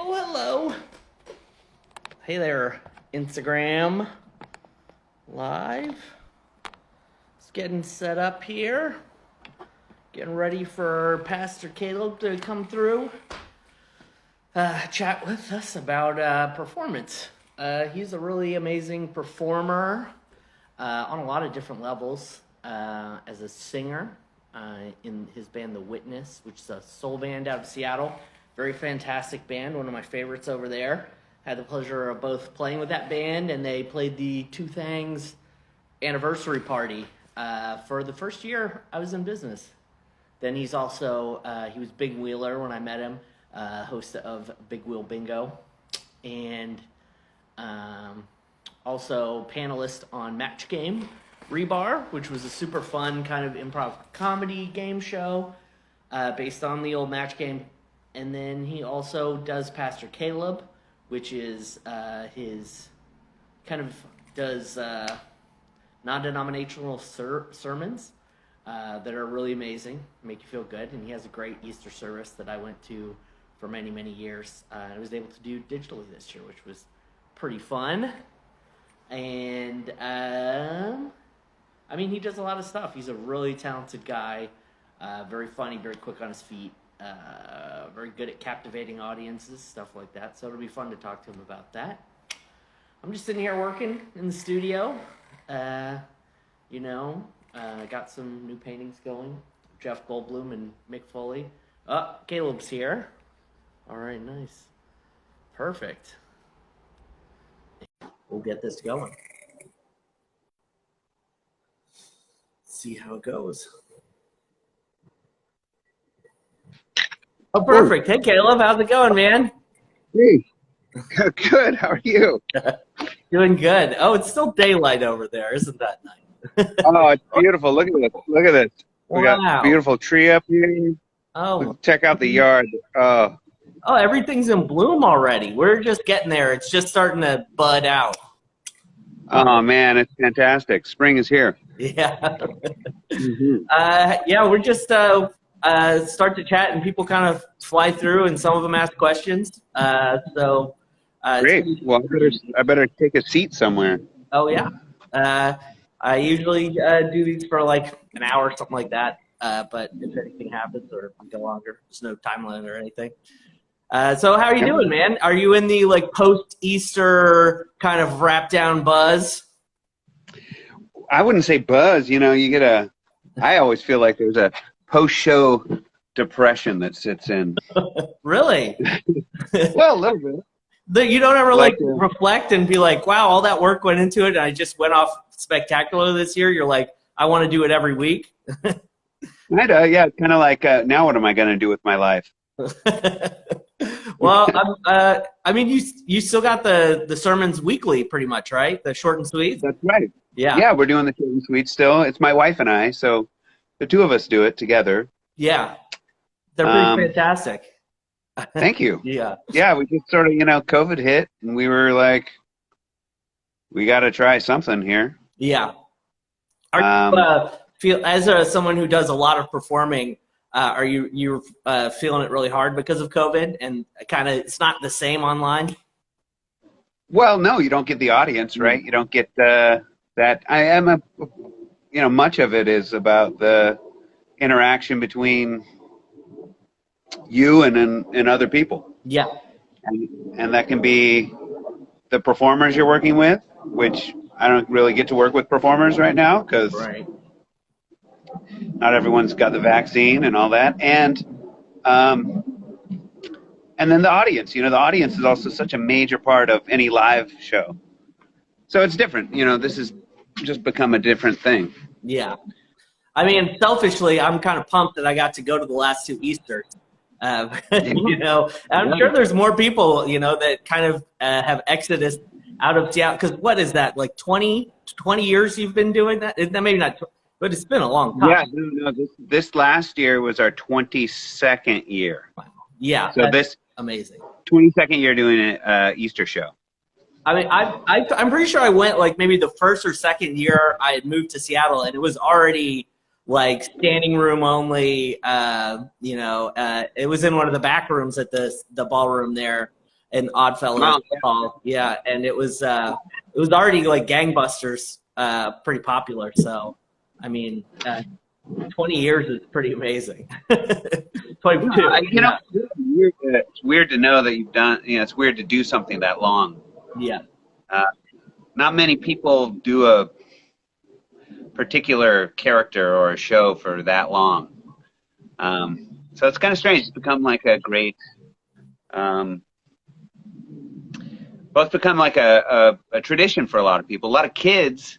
Well, hello. Hey there, Instagram Live. Just getting set up here. Getting ready for Pastor Kaleb to come through, chat with us about performance. He's a really amazing performer on a lot of different levels. As a singer in his band The Witness, which is a soul band out of Seattle. Very fantastic band, one of my favorites over there. Had the pleasure of both playing with that band, and they played the Thangs anniversary party for the first year I was in business. Then he's also, he was Big Wheeler when I met him, host of Big Wheel Bingo, and also panelist on Match Game Rebar, which was a super fun kind of improv comedy game show based on the old Match Game. And then he also does Pastor Kaleb, which is his kind of does non-denominational sermons that are really amazing, make you feel good. And he has a great Easter service that I went to for many, many years. I was able to do digitally this year, which was pretty fun. And I mean, he does a lot of stuff. He's a really talented guy, very funny, very quick on his feet, very good at captivating audiences, stuff like that. So it'll be fun to talk to him about that. I'm just sitting here working in the studio. I got some new paintings going. Jeff Goldblum and Mick Foley. Oh, Caleb's here. All right, nice. Perfect. We'll get this going. See how it goes. Oh, perfect. Hey, Kaleb, how's it going, man? Hey, good. How are you? Doing good. Oh, it's still daylight over there. Isn't that nice? Oh, it's beautiful. Look at this. Look at this. We got a beautiful tree up here. Oh. Check out the yard. Oh, everything's in bloom already. We're just getting there. It's just starting to bud out. Oh, man, it's fantastic. Spring is here. Yeah. Mm-hmm. We're just start to chat, and people kind of fly through, and some of them ask questions. Great. Well, I better take a seat somewhere. Oh, yeah. I usually do these for like an hour or something like that. But if anything happens or we go longer, there's no time limit or anything. So how are you doing, man? Are you in the like post-Easter kind of wrap down buzz? I wouldn't say buzz. You know, I always feel like there's a post-show depression that sits in. Really? Well, a little bit. You don't ever reflect and be like, wow, all that work went into it, and I just went off spectacular this year. You're like, I want to do it every week. Yeah, kind of like, now what am I going to do with my life? Well, I mean, you still got the sermons weekly, pretty much, right? The short and sweet. That's right. Yeah. Yeah, we're doing the short and sweet still. It's my wife and I, so the two of us do it together. Yeah, they're pretty fantastic. Thank you. Yeah. Yeah, we just sort of, COVID hit, and we were like, we got to try something here. Yeah. Are you as someone who does a lot of performing? Are you feeling it really hard because of COVID, and kind of it's not the same online? Well, no, you don't get the audience, right? You don't get that. I am much of it is about the interaction between you and other people. Yeah. And that can be the performers you're working with, which I don't really get to work with performers right now because not everyone's got the vaccine and all that. And then the audience, the audience is also such a major part of any live show. So it's different. This has just become a different thing. Yeah. I mean, selfishly, I'm kind of pumped that I got to go to the last two Easters. I'm sure there's more people, that kind of have exodus out of Seattle. Because what is that, like 20 years you've been doing that? Maybe not, but it's been a long time. Yeah, no, this last year was our 22nd year. Wow. Yeah, so this amazing. 22nd year doing an Easter show. I mean, I'm pretty sure I went like maybe the first or second year I had moved to Seattle, and it was already like standing room only. It was in one of the back rooms at the ballroom there. and Oddfellows. Wow. Yeah, and it was already like gangbusters, pretty popular. So, I mean, 20 years is pretty amazing. 22. It's weird to know that you've done. It's weird to do something that long. Yeah. Not many people do a particular character or a show for that long. So it's kind of strange. It's become like a great, both become like a tradition for a lot of people. A lot of kids.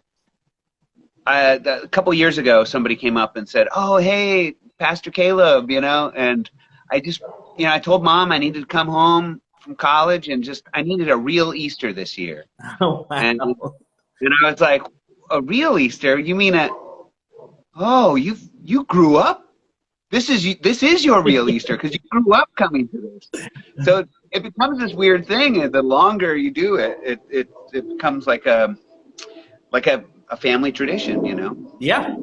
A couple years ago, somebody came up and said, "Oh, hey, Pastor Kaleb," and I just, I told Mom I needed to come home from college and I needed a real Easter this year. Oh, wow. And I was like, a real Easter? You mean you grew up? This is your real Easter because you grew up coming to this. So it becomes this weird thing, and the longer you do it, it becomes like a family tradition, Yeah.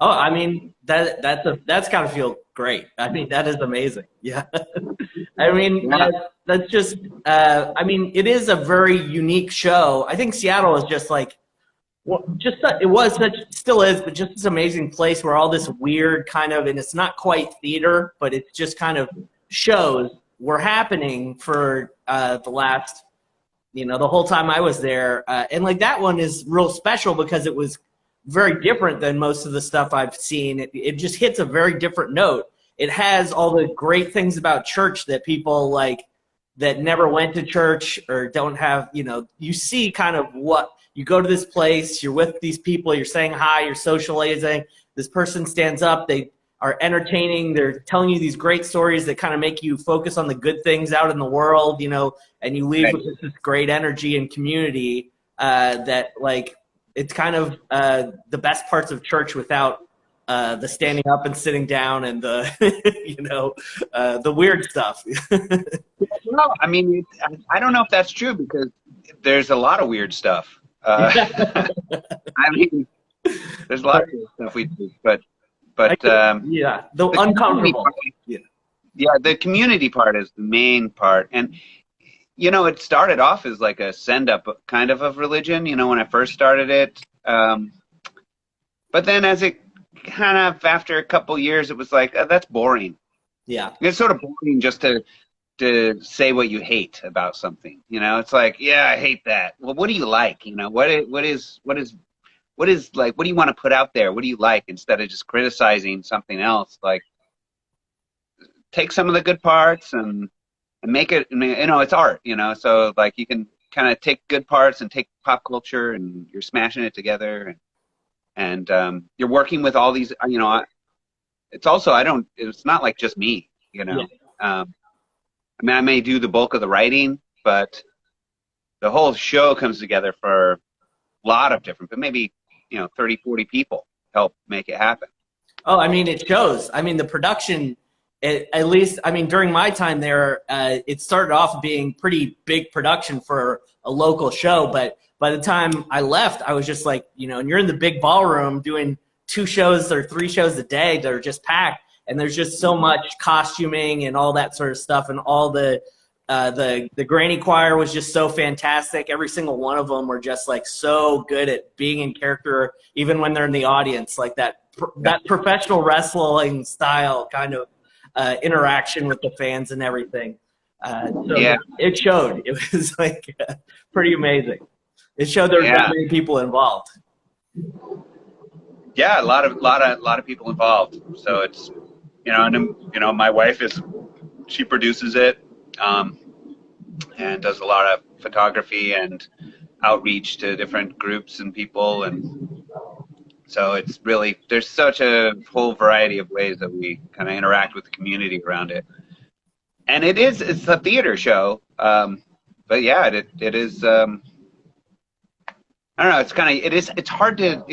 Oh, I mean, that's got to feel great. I mean, that is amazing. Yeah. I mean, that's just, I mean, it is a very unique show. I think Seattle is just like, well, still is, but just this amazing place where all this weird kind of, and it's not quite theater, but it's just kind of shows were happening for the last, the whole time I was there. And like that one is real special because it was very different than most of the stuff I've seen. It just hits a very different note. It has all the great things about church that people like that never went to church or don't have, you see kind of what you go to this place, you're with these people, you're saying hi, you're socializing. This person stands up, they are entertaining, they're telling you these great stories that kind of make you focus on the good things out in the world, and you leave with this great energy and community that like it's kind of the best parts of church without the standing up and sitting down and the the weird stuff. No, I mean, I don't know if that's true because there's a lot of weird stuff. I mean, there's a lot of weird stuff we do, but the uncomfortable. The community part is the main part, and it started off as like a send-up kind of religion, when I first started it. But then as it kind of, after a couple years, it was like, that's boring. Yeah. It's sort of boring just to say what you hate about something. It's like, yeah, I hate that. Well, what do you like? What is like, what do you want to put out there? What do you like? Instead of just criticizing something else, like take some of the good parts and make it, it's art, so like you can kind of take good parts and take pop culture and you're smashing it together and you're working with all these, it's also, it's not like just me, Yeah. I mean, I may do the bulk of the writing, but the whole show comes together for a lot of different, but maybe, 30, 40 people help make it happen. Oh, I mean, it shows. I mean, the production, at least, I mean, during my time there, it started off being pretty big production for a local show. But by the time I left, I was just like, and you're in the big ballroom doing 2 shows or 3 shows a day that are just packed. And there's just so much costuming and all that sort of stuff. And all the granny choir was just so fantastic. Every single one of them were just like so good at being in character, even when they're in the audience, like that professional wrestling style kind of interaction with the fans and everything. It showed. It was like pretty amazing. It showed there were that many people involved. Yeah, a lot of people involved. So it's and my wife she produces it and does a lot of photography and outreach to different groups and people, and so it's really, there's such a whole variety of ways that we kind of interact with the community around it. And it's a theater show, but yeah, it is. I don't know. It's hard to.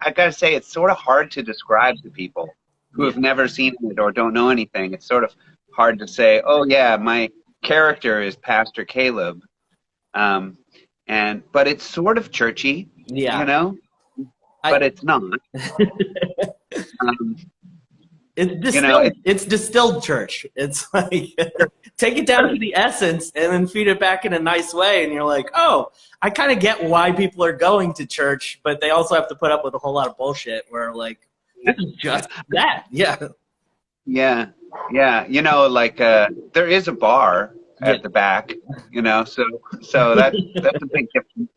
I gotta say, it's sort of hard to describe to people who have never seen it or don't know anything. It's sort of hard to say, oh yeah, my character is Pastor Kaleb, but it's sort of churchy, but it's not. It's distilled. It's distilled church. It's like take it down to the essence and then feed it back in a nice way. And you're like, oh, I kind of get why people are going to church, but they also have to put up with a whole lot of bullshit where like, this is just that. Yeah. Yeah. Yeah. You know, like, there is a bar at the back, you know, so that's a big difference.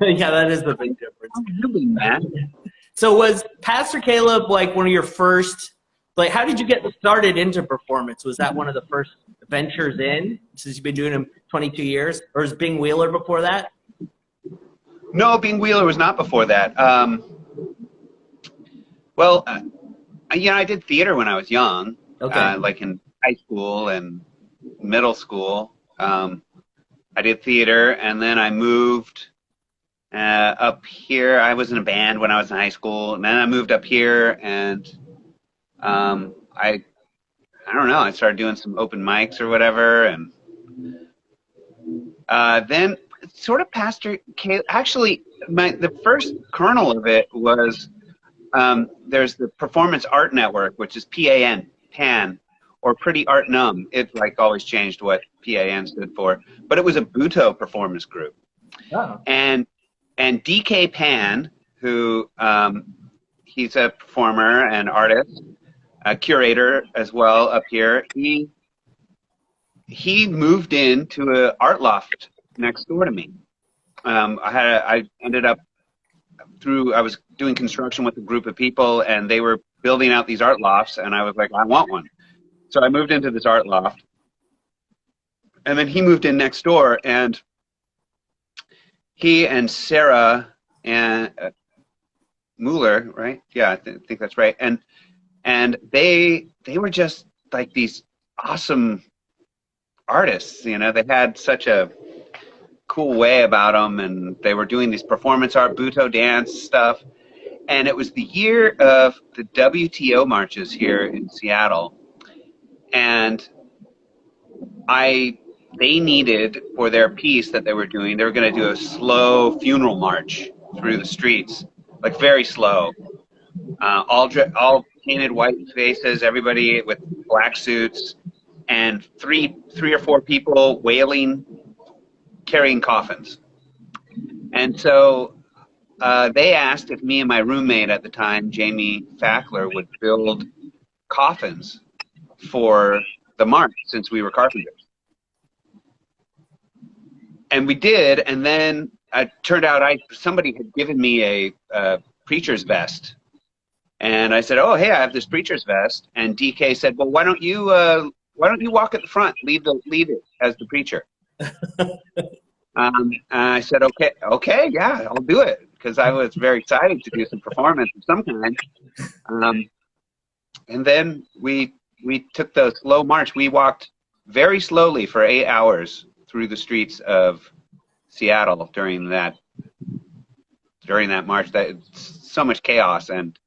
Yeah, that is the big difference. Oh, really, man. So was Pastor Kaleb like one of your first, like, how did you get started into performance? Was that one of the first ventures in, since you've been doing them 22 years? Or was Bing Wheeler before that? No, Bing Wheeler was not before that. Well, you know, I did theater when I was young, like in high school and middle school. I did theater, and then I moved up here. I was in a band when I was in high school, and then I moved up here, and I don't know. I started doing some open mics or whatever, and then sort of Pastor Kaleb. Actually, the first kernel of it was there's the Performance Art Network, which is PAN, or Pretty Art Numb. It like always changed what PAN stood for, but it was a Butoh performance group. Oh. And DK Pan, who he's a performer and artist, a curator as well up here. He moved into an art loft next door to me. I ended up I was doing construction with a group of people, and they were building out these art lofts, and I was like, I want one. So I moved into this art loft, and then he moved in next door, and he and Sarah and Mueller, right? Yeah, I think that's right. And they were just like these awesome artists, you know. They had such a cool way about them, and they were doing these performance art, Butoh dance stuff. And it was the year of the WTO marches here in Seattle. And they needed, for their piece that they were doing, they were going to do a slow funeral march through the streets, like very slow. All painted white faces, everybody with black suits, and three or four people wailing, carrying coffins. And so they asked if me and my roommate at the time, Jamie Fackler, would build coffins for the march, since we were carpenters. And we did, and then it turned out somebody had given me a preacher's vest. And I said, oh, hey, I have this preacher's vest. And DK said, well, why don't you walk at the front, lead it as the preacher? And I said, okay, yeah, I'll do it, because I was very excited to do some performance of some kind. And then we took the slow march. We walked very slowly for 8 hours through the streets of Seattle during that march. So much chaos, and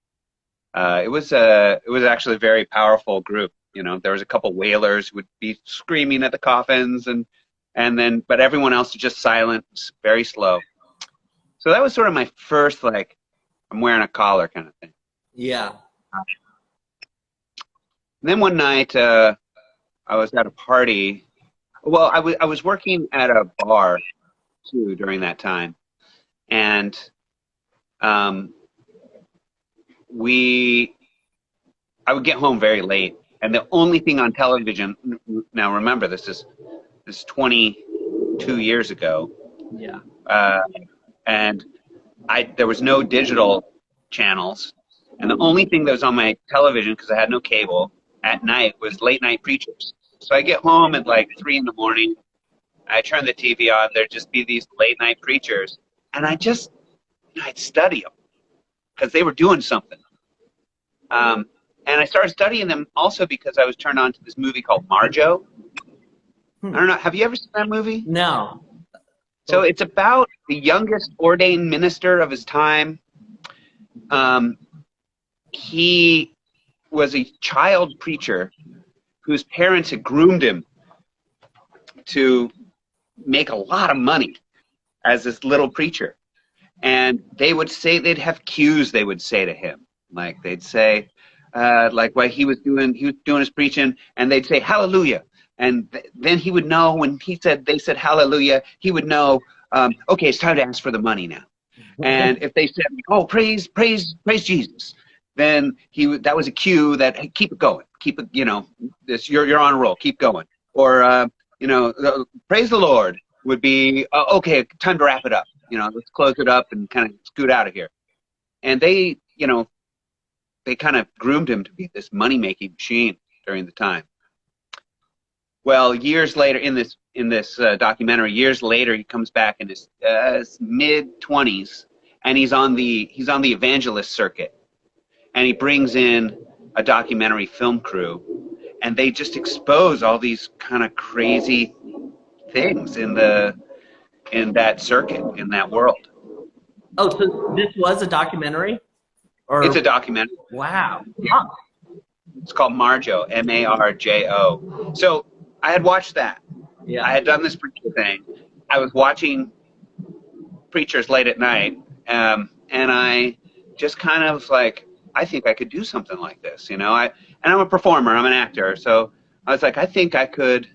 it was actually a very powerful group. You know, there was a couple wailers who would be screaming at the coffins, but everyone else was just silent, very slow. So that was sort of my first, like, I'm wearing a collar kind of thing. Yeah. And then one night, I was at a party. Well, I was working at a bar too during that time, and I would get home very late, and the only thing on television. Now remember, this is 22 years ago. Yeah. And there was no digital channels, and the only thing that was on my television, because I had no cable, at night was late night preachers. So I get home at like 3 in the morning. I turn the TV on. There'd just be these late night preachers, and I'd study them because they were doing something. And I started studying them also because I was turned on to this movie called Marjo. I don't know. Have you ever seen that movie? No. So it's about the youngest ordained minister of his time. He was a child preacher whose parents had groomed him to make a lot of money as this little preacher. And they'd have cues they would say to him. Like they'd say, like while he was doing his preaching, and they'd say, hallelujah. And then he would know when they said hallelujah, he would know, okay, it's time to ask for the money now. And if they said, oh, praise Jesus, then that was a cue that, hey, keep it going, keep it, you're on a roll, keep going. Or praise the Lord would be, okay, time to wrap it up. Let's close it up and kind of scoot out of here. And they kind of groomed him to be this money-making machine during the time. Well, years later, in this documentary, years later, he comes back in his mid-20s, and he's on the evangelist circuit, and he brings in a documentary film crew, and they just expose all these kind of crazy things in that circuit, in that world. Oh, so this was a documentary? It's a documentary. Wow. Huh. It's called Marjo, Marjo. So I had watched that. Yeah. I had done this preacher thing. I was watching preachers late at night, and I just kind of like, I think I could do something like this, and I'm a performer, I'm an actor, so I was like, I think I could,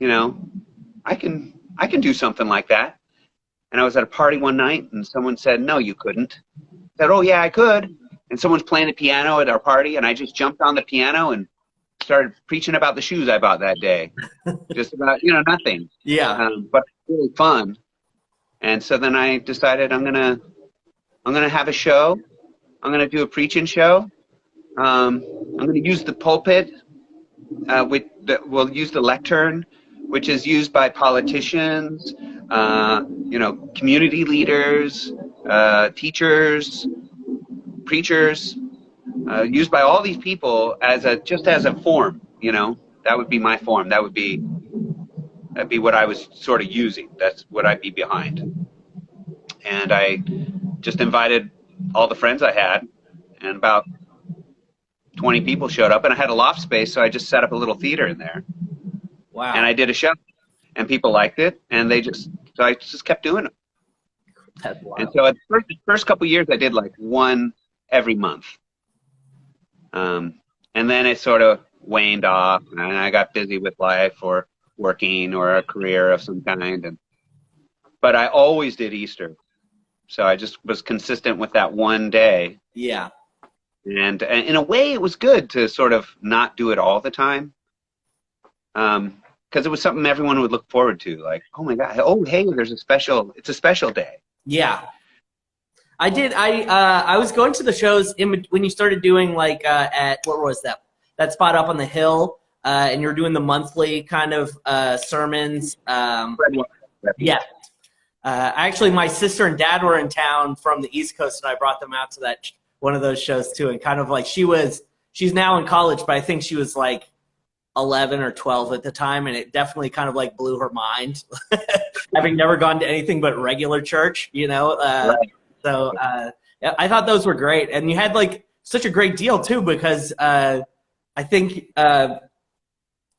I can do something like that. And I was at a party one night, and someone said, no, you couldn't. I said, oh yeah, I could. And someone's playing the piano at our party, and I just jumped on the piano and started preaching about the shoes I bought that day. Just about, nothing. Yeah. But really fun. And so then I decided I'm gonna have a show. I'm gonna do a preaching show. I'm gonna use the pulpit. We'll use the lectern, which is used by politicians, community leaders, teachers, preachers, used by all these people as a form. That would be my form. That'd be what I was sort of using. That's what I'd be behind. And I just invited all the friends I had, and about 20 people showed up, and I had a loft space, so I just set up a little theater in there. Wow. And I did a show, and people liked it, and so I just kept doing it. That's wild. And so at the first couple of years, I did like one every month. And then it sort of waned off, and I got busy with life or working or a career of some kind. But I always did Easter. So I just was consistent with that one day. Yeah. And in a way, it was good to sort of not do it all the time. Because it was something everyone would look forward to. Like, oh my God, oh, hey, it's a special day. Yeah. I did. I was going to the shows when you started doing like at, what was that spot up on the hill, and you're doing the monthly kind of sermons. Yeah. Actually, my sister and dad were in town from the East Coast, and I brought them out to one of those shows too. And kind of like she's now in college, but I think she was like 11 or 12 at the time, and it definitely kind of like blew her mind, having never gone to anything but regular church, Right. So I thought those were great, and you had like such a great deal too, because I think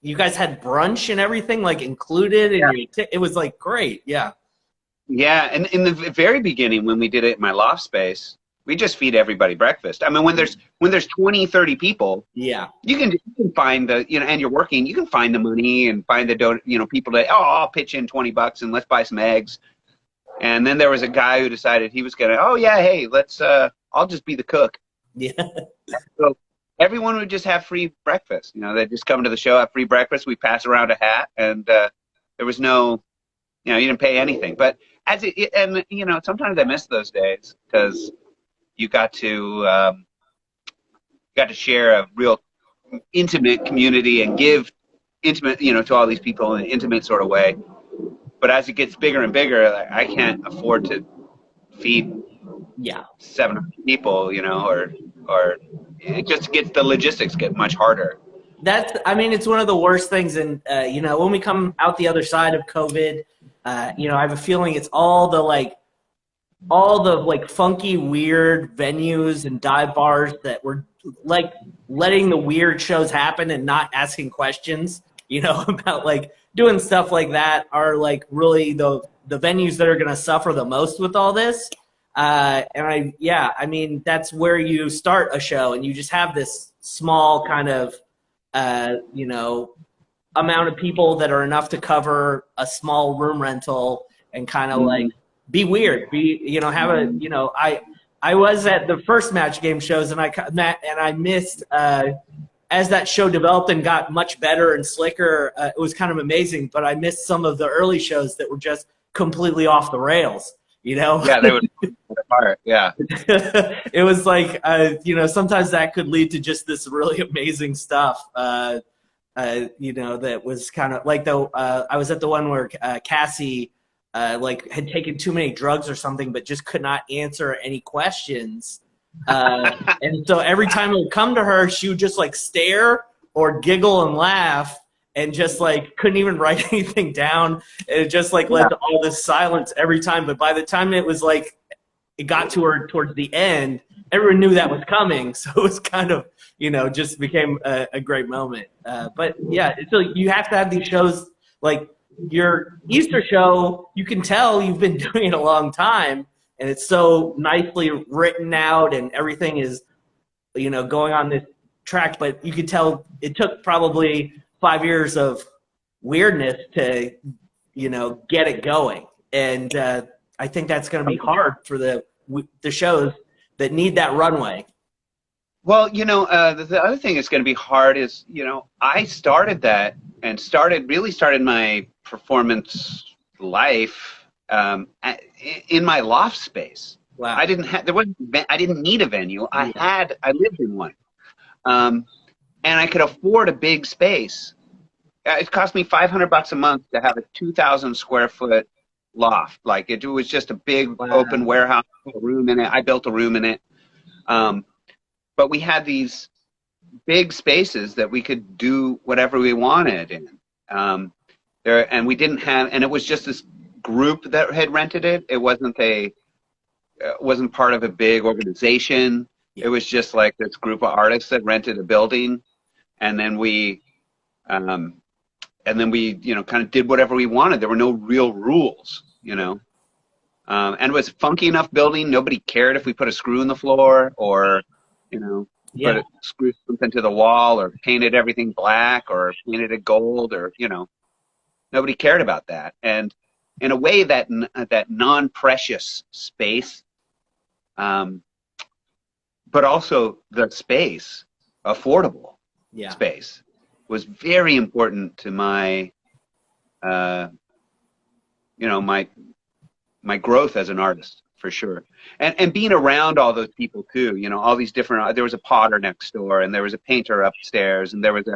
you guys had brunch and everything like included, and it was like great, yeah. Yeah, and in the very beginning when we did it in my loft space, we just feed everybody breakfast. I mean, when there's 20, 30 people, yeah, you can find the, and you're working, you can find the money and find the people that, I'll pitch in $20 and let's buy some eggs. And then there was a guy who decided he was gonna, hey, I'll just be the cook. Yeah. So everyone would just have free breakfast. They'd just come to the show, have free breakfast. We pass around a hat, and there was no, you didn't pay anything. But sometimes I miss those days because you got to share a real intimate community and give intimate, to all these people in an intimate sort of way. But as it gets bigger and bigger, I can't afford to feed 700 people, or it just gets, the logistics get much harder. It's one of the worst things. And, when we come out the other side of COVID, I have a feeling it's all the funky, weird venues and dive bars that were like letting the weird shows happen and not asking questions, about like doing stuff like that are like really the venues that are going to suffer the most with all this. That's where you start a show and you just have this small kind of, amount of people that are enough to cover a small room rental and kind of like be weird, have a, I was at the first Match Game shows and I missed, as that show developed and got much better and slicker, it was kind of amazing, but I missed some of the early shows that were just completely off the rails, Yeah, they would apart. Yeah. It was like, sometimes that could lead to just this really amazing stuff. That was kind of like I was at the one where Cassie had taken too many drugs or something, but just could not answer any questions. And so every time it would come to her, she would just like stare or giggle and laugh and just like couldn't even write anything down. And it just like led to all this silence every time. But by the time it was like, it got to her towards the end, everyone knew that was coming. So it was kind of, just became a great moment. But yeah, so you have to have these shows like your Easter show, you can tell you've been doing it a long time and it's so nicely written out and everything is, going on this track, but you could tell it took probably 5 years of weirdness to, get it going. And I think that's going to be hard for the shows that need that runway. Well, the other thing that's going to be hard is, I started that and really started my performance life in my loft space. Wow. I didn't need a venue. I lived in one. And I could afford a big space. It cost me $500 a month to have a 2,000 square foot loft. Like it was just a big open warehouse, a room in it. I built a room in it. But we had these big spaces that we could do whatever we wanted in. And we didn't have, and it was just this group that had rented it. It wasn't part of a big organization. It was just like this group of artists that rented a building, and then we kind of did whatever we wanted. There were no real rules, and it was a funky enough building. Nobody cared if we put a screw in the floor or, screwed something to the wall or painted everything black or painted it gold or, nobody cared about that. And in a way that non-precious space, but also the space, affordable space, was very important to my, my growth as an artist, for sure. And being around all those people too, all these different, there was a potter next door and there was a painter upstairs and there was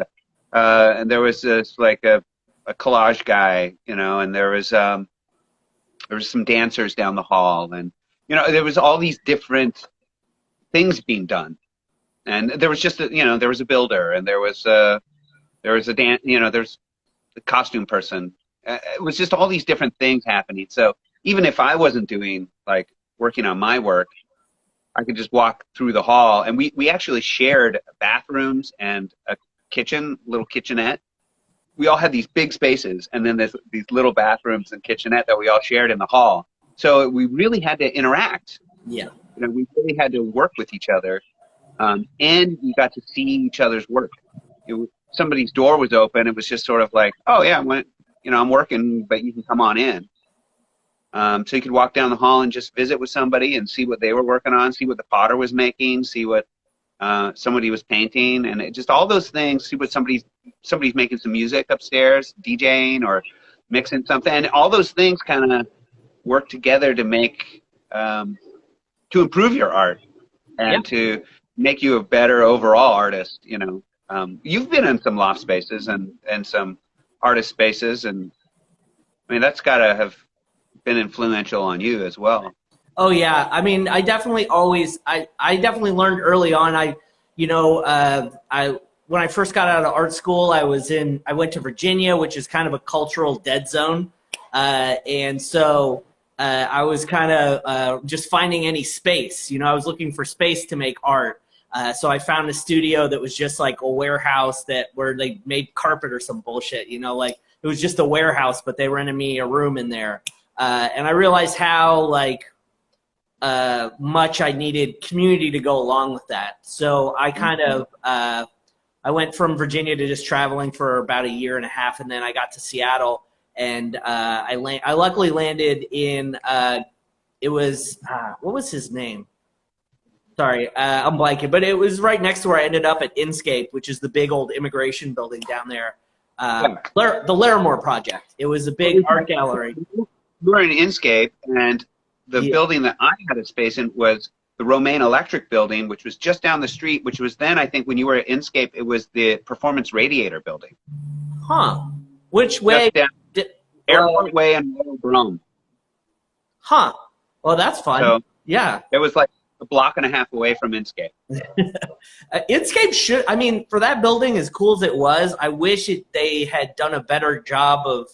this like a collage guy, and there was some dancers down the hall and, there was all these different things being done. And there was just there was a builder and there was a there's the costume person. It was just all these different things happening. So even if I wasn't doing like working on my work, I could just walk through the hall, and we actually shared bathrooms and a little kitchenette. We all had these big spaces, and then there's these little bathrooms and kitchenette that we all shared in the hall. So we really had to interact. Yeah. We really had to work with each other, and we got to see each other's work. Somebody's door was open. It was just sort of like, oh yeah, I'm working, but you can come on in. So you could walk down the hall and just visit with somebody and see what they were working on, see what the potter was making, see what somebody was painting, and just all those things. See what somebody's making some music upstairs, DJing or mixing something, and all those things kind of work together to make to improve your art and to make you a better overall artist. You've been in some loft spaces and some artist spaces, and I mean that's got to have been influential on you as well. Oh yeah, I mean, I definitely learned early on. When I first got out of art school, I went to Virginia, which is kind of a cultural dead zone, and so I was kind of just finding any space. I was looking for space to make art. So I found a studio that was just like a warehouse where they made carpet or some bullshit. Like it was just a warehouse, but they rented me a room in there. And I realized how much I needed community to go along with that. So I kind of I went from Virginia to just traveling for about a year and a half, and then I got to Seattle, and I luckily landed in it was what was his name? Sorry, I'm blanking, but it was right next to where I ended up at Inscape, which is the big old immigration building down there. The Larimore Project. It was a big art gallery. We were in Inscape, and the building that I had a space in was the Romaine Electric building, which was just down the street, which was then, I think, when you were at Inscape, it was the Performance Radiator building. Huh. Which way? Airport Way and Royal Brome. Huh. Well, that's fun. So, yeah. It was like a block and a half away from Inscape. Inscape should, I mean, for that building, as cool as it was, I wish they had done a better job of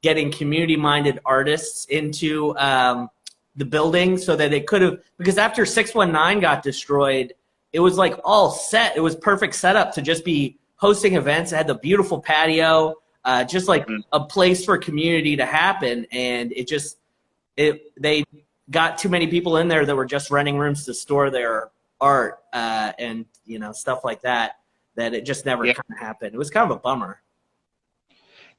getting community-minded artists into the building so that it could have, because after 619 got destroyed, it was like all set. It was perfect setup to just be hosting events. It had the beautiful patio, just like a place for community to happen. And they got too many people in there that were just renting rooms to store their art and, stuff like that it just never kind of happened. It was kind of a bummer.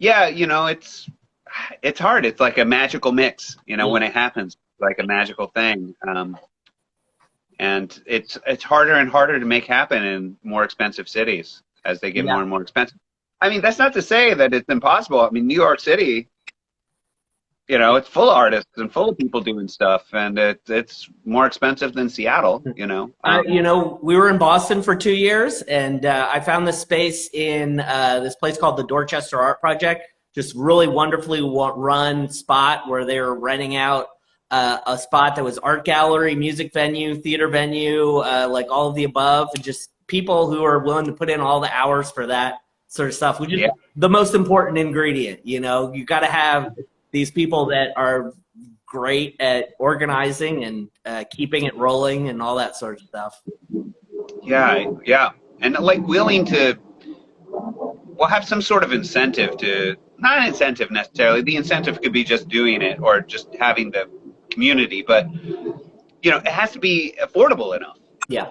Yeah, it's hard. It's like a magical mix, when it happens, like a magical thing. And it's harder and harder to make happen in more expensive cities as they get more and more expensive. I mean, that's not to say that it's impossible. I mean, New York City, it's full of artists and full of people doing stuff, and it's more expensive than Seattle, we were in Boston for 2 years, and I found this space in this place called the Dorchester Art Project, just really wonderfully run spot where they were renting out a spot that was art gallery, music venue, theater venue, like all of the above, and just people who are willing to put in all the hours for that sort of stuff, which is the most important ingredient. You got to have these people that are great at organizing and keeping it rolling and all that sort of stuff. Yeah. And like willing to, have some sort of incentive to, not an incentive necessarily. The incentive could be just doing it or just having the community, but it has to be affordable enough. Yeah.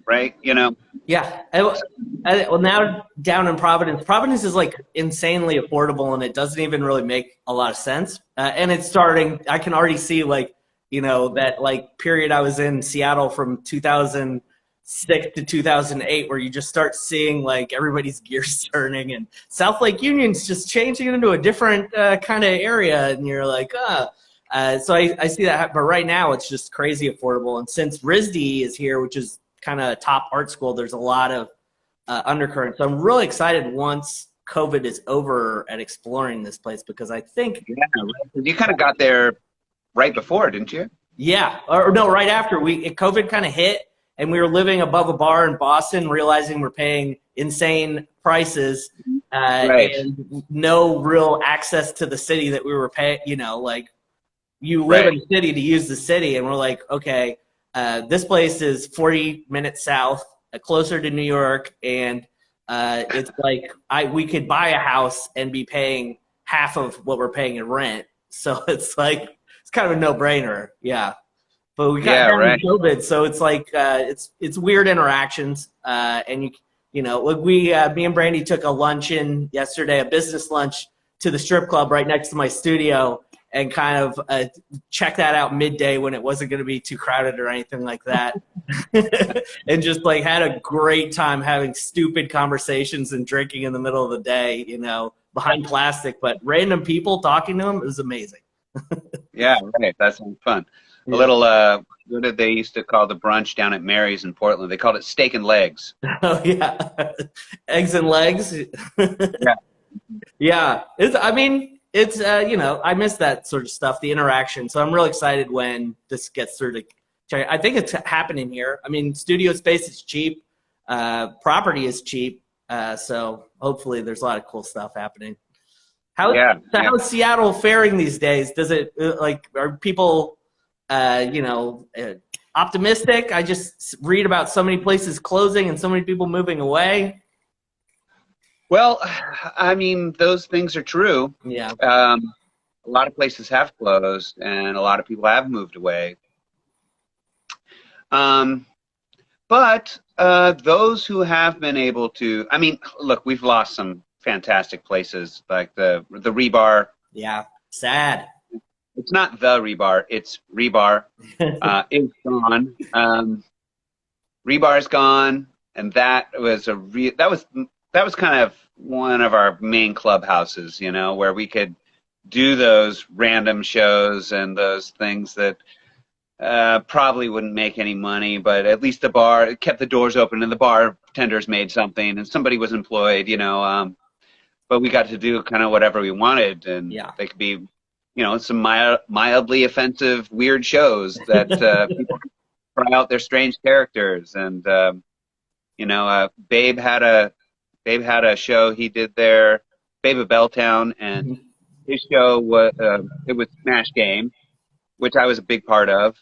Right. Yeah. Well, now down in Providence is like insanely affordable, and it doesn't even really make a lot of sense. And it's starting. I can already see that like period I was in Seattle from 2006 to 2008, where you just start seeing like everybody's gears turning, and South Lake Union's just changing into a different kind of area, and you're like, so I see that. But right now it's just crazy affordable, and since RISD is here, which is kind of top art school, there's a lot of undercurrent. So I'm really excited once COVID is over at exploring this place, because I think you kind of got there right before, didn't you? Yeah, or no, right after COVID kind of hit, and we were living above a bar in Boston, realizing we're paying insane prices and no real access to the city that we were paying. Like you live in the city to use the city, and we're like, okay. This place is 40 minutes south, closer to New York, and it's like we could buy a house and be paying half of what we're paying in rent. So it's like it's kind of a no-brainer, But we got down to COVID, so it's like it's weird interactions, and me and Brandy took a luncheon yesterday, a business lunch, to the strip club right next to my studio, and kind of check that out midday when it wasn't going to be too crowded or anything like that. And just like had a great time having stupid conversations and drinking in the middle of the day, behind plastic, but random people talking to them, it was amazing. Yeah, right. That sounds fun. A little, what did they used to call the brunch down at Mary's in Portland? They called it steak and legs. Oh, yeah. Eggs and legs. Yeah. It's, I miss that sort of stuff, the interaction. So I'm real excited when this gets through to check. I think it's happening here. I mean, studio space is cheap. Property is cheap. So hopefully there's a lot of cool stuff happening. How is Seattle faring these days? Does it, are people, optimistic? I just read about so many places closing and so many people moving away. Well, I mean, those things are true. Yeah. A lot of places have closed, and a lot of people have moved away. But those who have been able to, I mean, look, we've lost some fantastic places like the Rebar. Yeah, sad. It's not the Rebar, it's Rebar. Is gone. Rebar's gone, and that was that was kind of one of our main clubhouses, you know, where we could do those random shows and those things that probably wouldn't make any money, but at least the bar kept the doors open and the bartenders made something and somebody was employed, you know. But we got to do kind of whatever we wanted, and they could be, you know, some mildly offensive, weird shows that people could try out their strange characters. And you know, Babe had a show he did there, Babe of Belltown, and his show was it was Smash Game, which I was a big part of,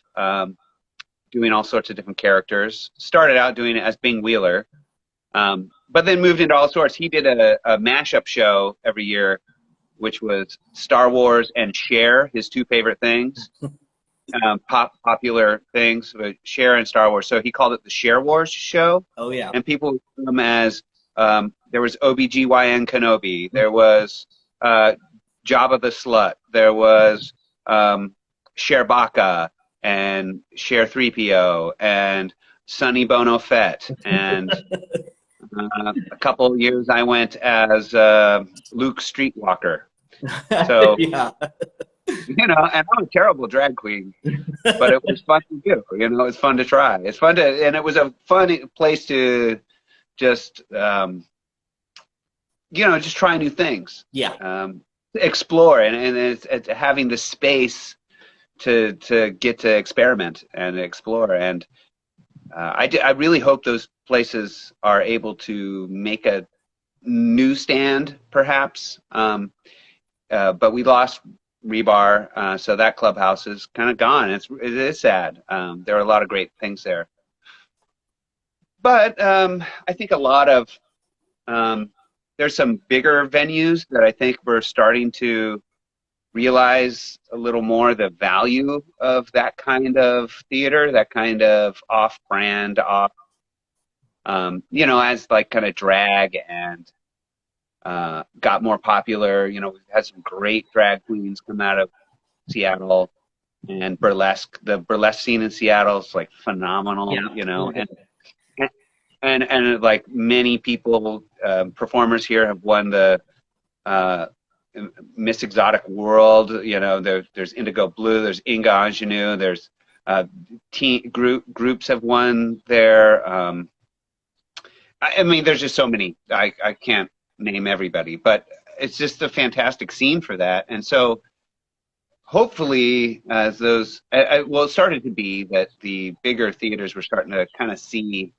doing all sorts of different characters. Started out doing it as Bing Wheeler, but then moved into all sorts. He did a mashup show every year, which was Star Wars and Cher, his two favorite things, popular things, Cher and Star Wars. So he called it the Cher Wars show. Oh, yeah. And people knew him as, there was OBGYN Kenobi, there was Jabba the Slut, there was Cher Baka, and Cher 3PO, and Sonny Bono Fett, and a couple of years I went as Luke Streetwalker. So, yeah. you know, and I'm a terrible drag queen, but it was fun to do. You know, it's fun to try. It's fun to, and it was a fun place to just, you know, just try new things. Yeah. Explore, and it's having the space to get to experiment and explore. And I really hope those places are able to make a newsstand, perhaps. But we lost Rebar, so that clubhouse is kind of gone. It is sad. There are a lot of great things there. But I think a lot of, there's some bigger venues that I think we're starting to realize a little more the value of that kind of theater, that kind of off-brand, you know, as like kind of drag and got more popular. You know, we've had some great drag queens come out of Seattle, and burlesque. The burlesque scene in Seattle is like phenomenal. Yeah. You know, and like many people, performers here have won the Miss Exotic World. You know, there's Indigo Blue, there's Inga Ingenue, there's groups have won there. I mean, there's just so many. I can't name everybody, but it's just a fantastic scene for that. And so hopefully as those, well, it started to be that the bigger theaters were starting to kind of see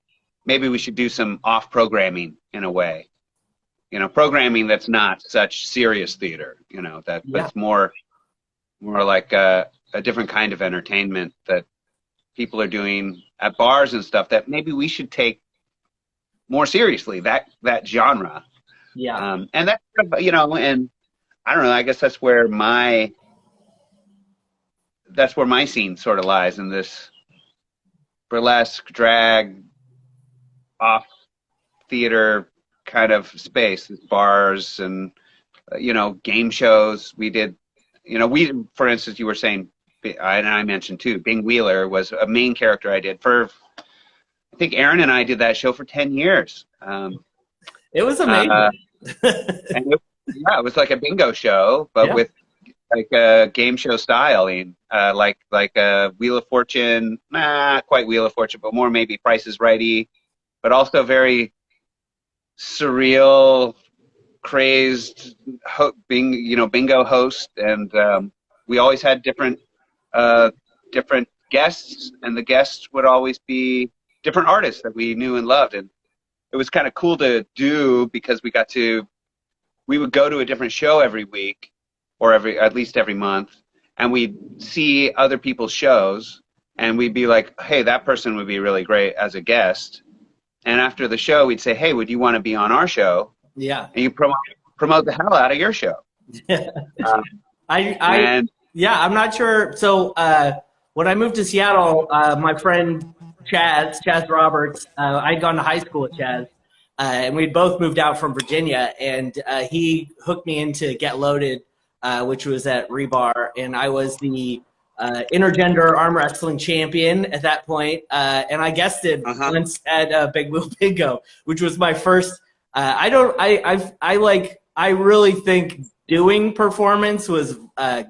maybe we should do some off programming in a way, you know, programming that's not such serious theater, you know, that's more like a different kind of entertainment that people are doing at bars and stuff that maybe we should take more seriously, that genre. Yeah. And that, you know, and I don't know, I guess that's where my scene sort of lies, in this burlesque, drag, off theater kind of space, bars and, you know, game shows. We did, you know, for instance, you were saying, and I mentioned too, Bing Wheeler was a main character I did for, I think Aaron and I did that show for 10 years. It was amazing. And it was like a bingo show, but with like a game show styling, like a Wheel of Fortune, not quite Wheel of Fortune, but more maybe Price is Righty, but also very surreal, crazed, bingo host. And we always had different guests, and the guests would always be different artists that we knew and loved. And it was kind of cool to do because we would go to a different show every week, or at least every month, and we'd see other people's shows, and we'd be like, hey, that person would be really great as a guest. And after the show, we'd say, hey, would you want to be on our show? Yeah. And you promote the hell out of your show. I'm not sure. So when I moved to Seattle, my friend Chaz Roberts. I'd gone to high school with Chaz, and we'd both moved out from Virginia, and he hooked me into Get Loaded, which was at Rebar, and I was the intergender arm wrestling champion at that point, and I guested once at Big Wheel Bingo, which was my first. I really think doing performance was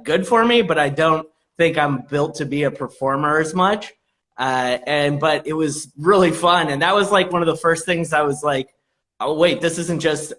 good for me, but I don't think I'm built to be a performer as much. But it was really fun, and that was like one of the first things I was like, oh wait, this isn't just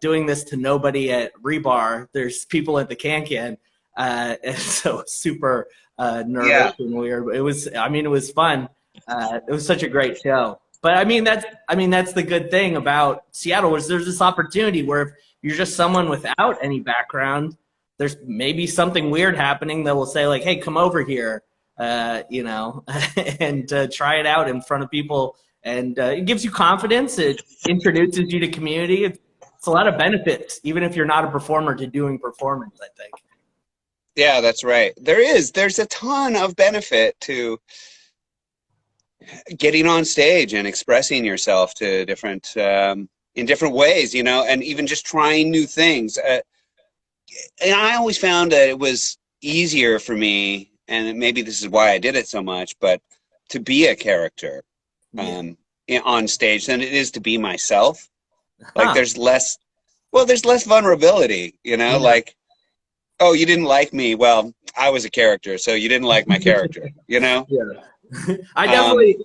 doing this to nobody at Rebar. There's people at the Can, and so super nervous and weird. It was fun. It was such a great show. But that's the good thing about Seattle was there's this opportunity where if you're just someone without any background, there's maybe something weird happening that will say like, hey, come over here, and try it out in front of people. And it gives you confidence. It introduces you to community. It's a lot of benefits, even if you're not a performer, to doing performance, I think. Yeah, that's right. There's a ton of benefit to getting on stage and expressing yourself to different in different ways, and even just trying new things. And I always found that it was easier for me, and maybe this is why I did it so much, but to be a character on stage than it is to be myself. Like there's less vulnerability, like, oh, you didn't like me. Well, I was a character, so you didn't like my character, Yeah. I definitely,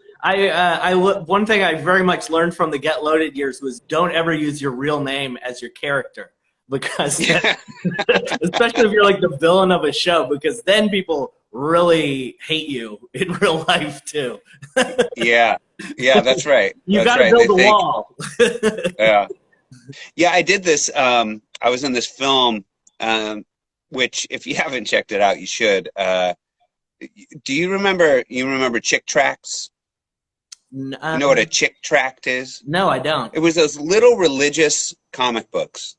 one thing I very much learned from the Get Loaded years was don't ever use your real name as your character, because especially if you're like the villain of a show, because then people really hate you in real life too. Yeah, that's right. You got to build a wall. Yeah, I did this. I was in this film, which if you haven't checked it out, you should. Do you remember Chick Tracts? You know what a Chick Tract is? No, I don't. It was those little religious comic books.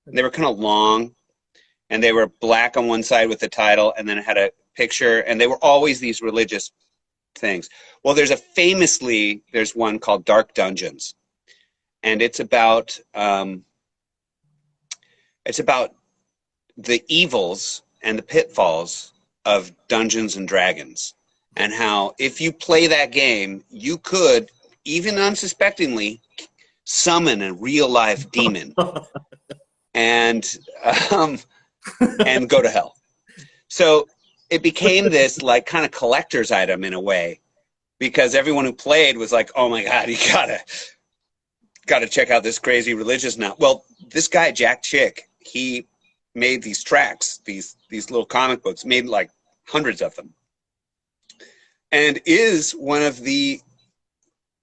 They were kind of long, and they were black on one side with the title, and then it had a picture, and they were always these religious things. Well, there's one called Dark Dungeons, and it's about the evils and the pitfalls of Dungeons and Dragons, and how if you play that game, you could, even unsuspectingly, summon a real life demon and go to hell. So it became this like kind of collector's item in a way, because everyone who played was like, oh my God, you gotta check out this crazy religious now. Well, this guy, Jack Chick, he made these tracks, these little comic books, made like hundreds of them, and is one of the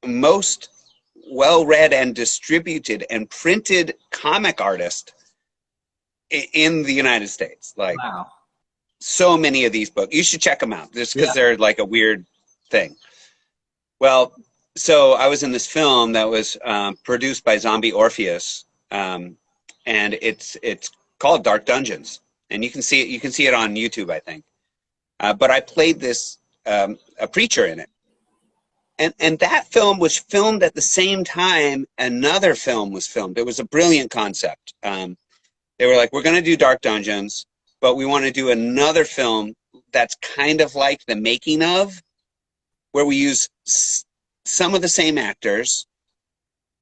most well-read and distributed and printed comic artists in the United States. Like, wow. So many of these books, you should check them out just because they're like a weird thing. Well, so I was in this film that was produced by Zombie Orpheus, and it's called Dark Dungeons, and you can see it on YouTube, I think. But I played this a preacher in it, and that film was filmed at the same time another film was filmed. It was a brilliant concept. They were like, we're going to do Dark Dungeons, but we want to do another film that's kind of like the making of, where we use some of the same actors,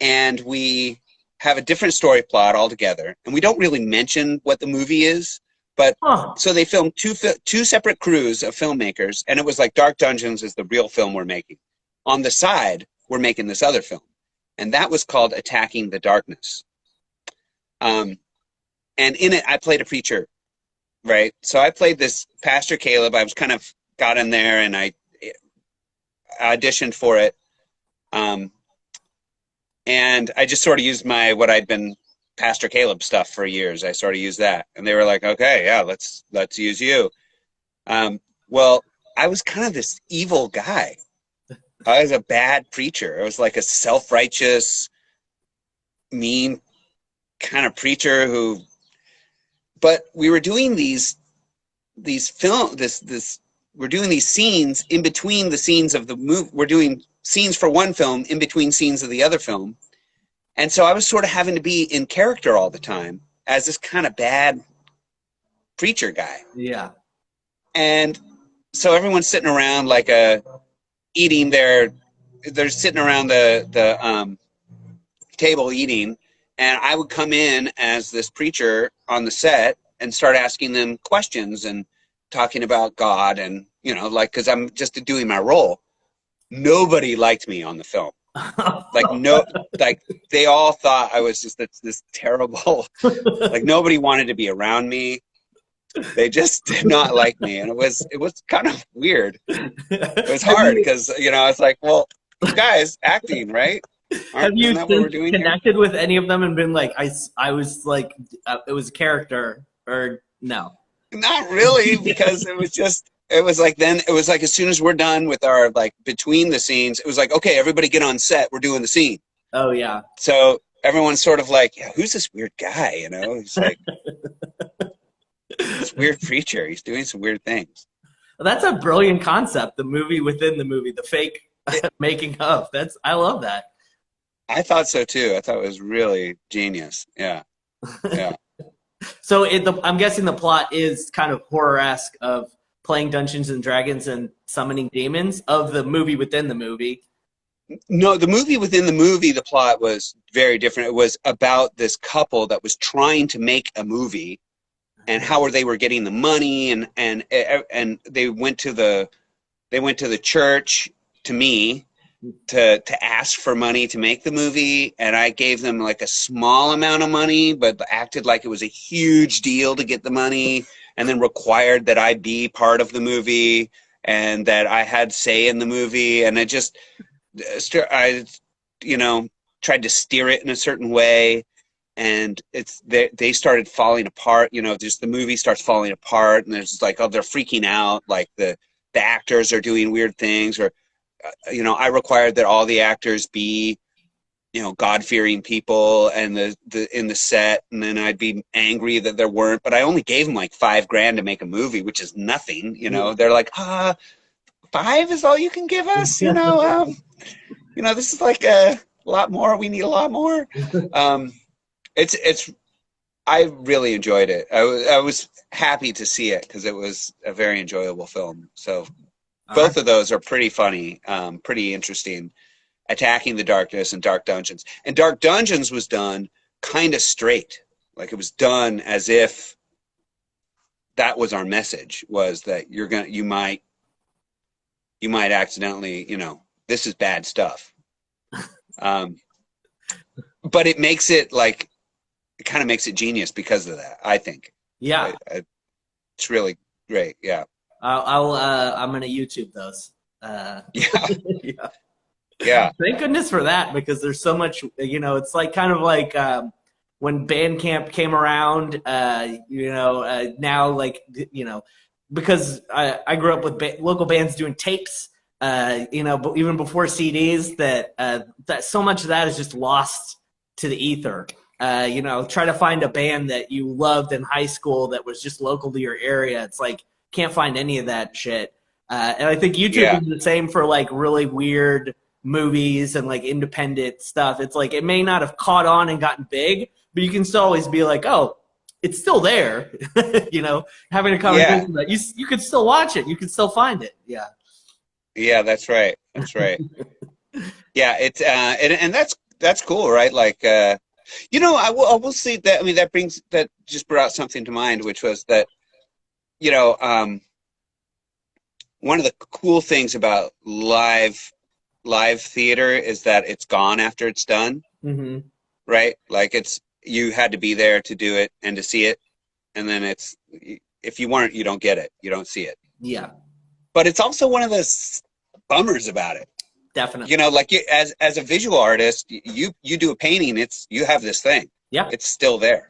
and we have a different story plot altogether, and we don't really mention what the movie is, but so they filmed two separate crews of filmmakers, and it was like Dark Dungeons is the real film we're making. On the side, we're making this other film, and that was called Attacking the Darkness. And in it, I played a preacher, right? So I played this Pastor Kaleb. I was kind of got in there, and I auditioned for it. And I just sort of used what I'd been Pastor Kaleb stuff for years. I sort of used that, and they were like, okay, yeah, let's use you. Well, I was kind of this evil guy. I was a bad preacher. I was like a self-righteous, mean kind of preacher but we were doing this these scenes in between the scenes of the movie. We're doing scenes for one film in between scenes of the other film. And so I was sort of having to be in character all the time as this kind of bad preacher guy. Yeah. And so everyone's sitting around like eating they're sitting around the table eating. And I would come in as this preacher on the set and start asking them questions and talking about God and, like, because I'm just doing my role. Nobody liked me on the film. Like they all thought I was just this terrible, like nobody wanted to be around me. They just did not like me. And it was kind of weird. It was hard because, it's like, well, you guys acting, right? Have you connected with any of them and been like, I was like, it was a character, or no? Not really, because it was like as soon as we're done with our, like, between the scenes, it was like, okay, everybody get on set. We're doing the scene. Oh, yeah. So everyone's sort of like, yeah, who's this weird guy? He's like, this weird preacher. He's doing some weird things. Well, that's a brilliant concept. The movie within the movie, the fake making of. I love that. I thought so too. I thought it was really genius. Yeah. Yeah. So I'm guessing the plot is kind of horror-esque of playing Dungeons and Dragons and summoning demons of the movie within the movie. No, the movie within the movie, the plot was very different. It was about this couple that was trying to make a movie and how they were getting the money, and they went to the church, to me, to ask for money to make the movie, and I gave them like a small amount of money, but acted like it was a huge deal to get the money, and then required that I be part of the movie and that I had say in the movie, and I tried to steer it in a certain way, and they started falling apart. Just the movie starts falling apart, and there's like, oh, they're freaking out, like the actors are doing weird things, or I required that all the actors be, God-fearing people and in the set, and then I'd be angry that there weren't, but I only gave them like $5,000 to make a movie, which is nothing. They're like, 5 is all you can give us. This is like a lot more. We need a lot more. I really enjoyed it. I was happy to see it because it was a very enjoyable film. So both of those are pretty funny, pretty interesting. Attacking the Darkness and Dark Dungeons. And Dark Dungeons was done kind of straight. Like, it was done as if that was our message, was that you might accidentally, this is bad stuff. But it makes it like, it kind of makes it genius because of that, I think. Yeah. It's really great. Yeah. I'm going to YouTube those. Yeah. Yeah. Yeah. Thank goodness for that, because there's so much, it's like kind of like when Bandcamp came around, now, like, because I grew up with local bands doing tapes, but even before CDs, that so much of that is just lost to the ether. Try to find a band that you loved in high school that was just local to your area. It's like, can't find any of that shit. And I think YouTube is the same for like really weird movies and like independent stuff. It's like, it may not have caught on and gotten big, but you can still always be like, oh, it's still there. Having a conversation that you could still watch it, you could still find it. Yeah, that's right. Yeah, it's and that's cool, right? Like, I will say that, I mean, that just brought something to mind, which was that, one of the cool things about live theater is that it's gone after it's done. Mm-hmm. Right? Like, you had to be there to do it and to see it. And then if you weren't, you don't get it. You don't see it. Yeah. But it's also one of the bummers about it. Definitely. Like, as a visual artist, you do a painting, you have this thing. Yeah. It's still there.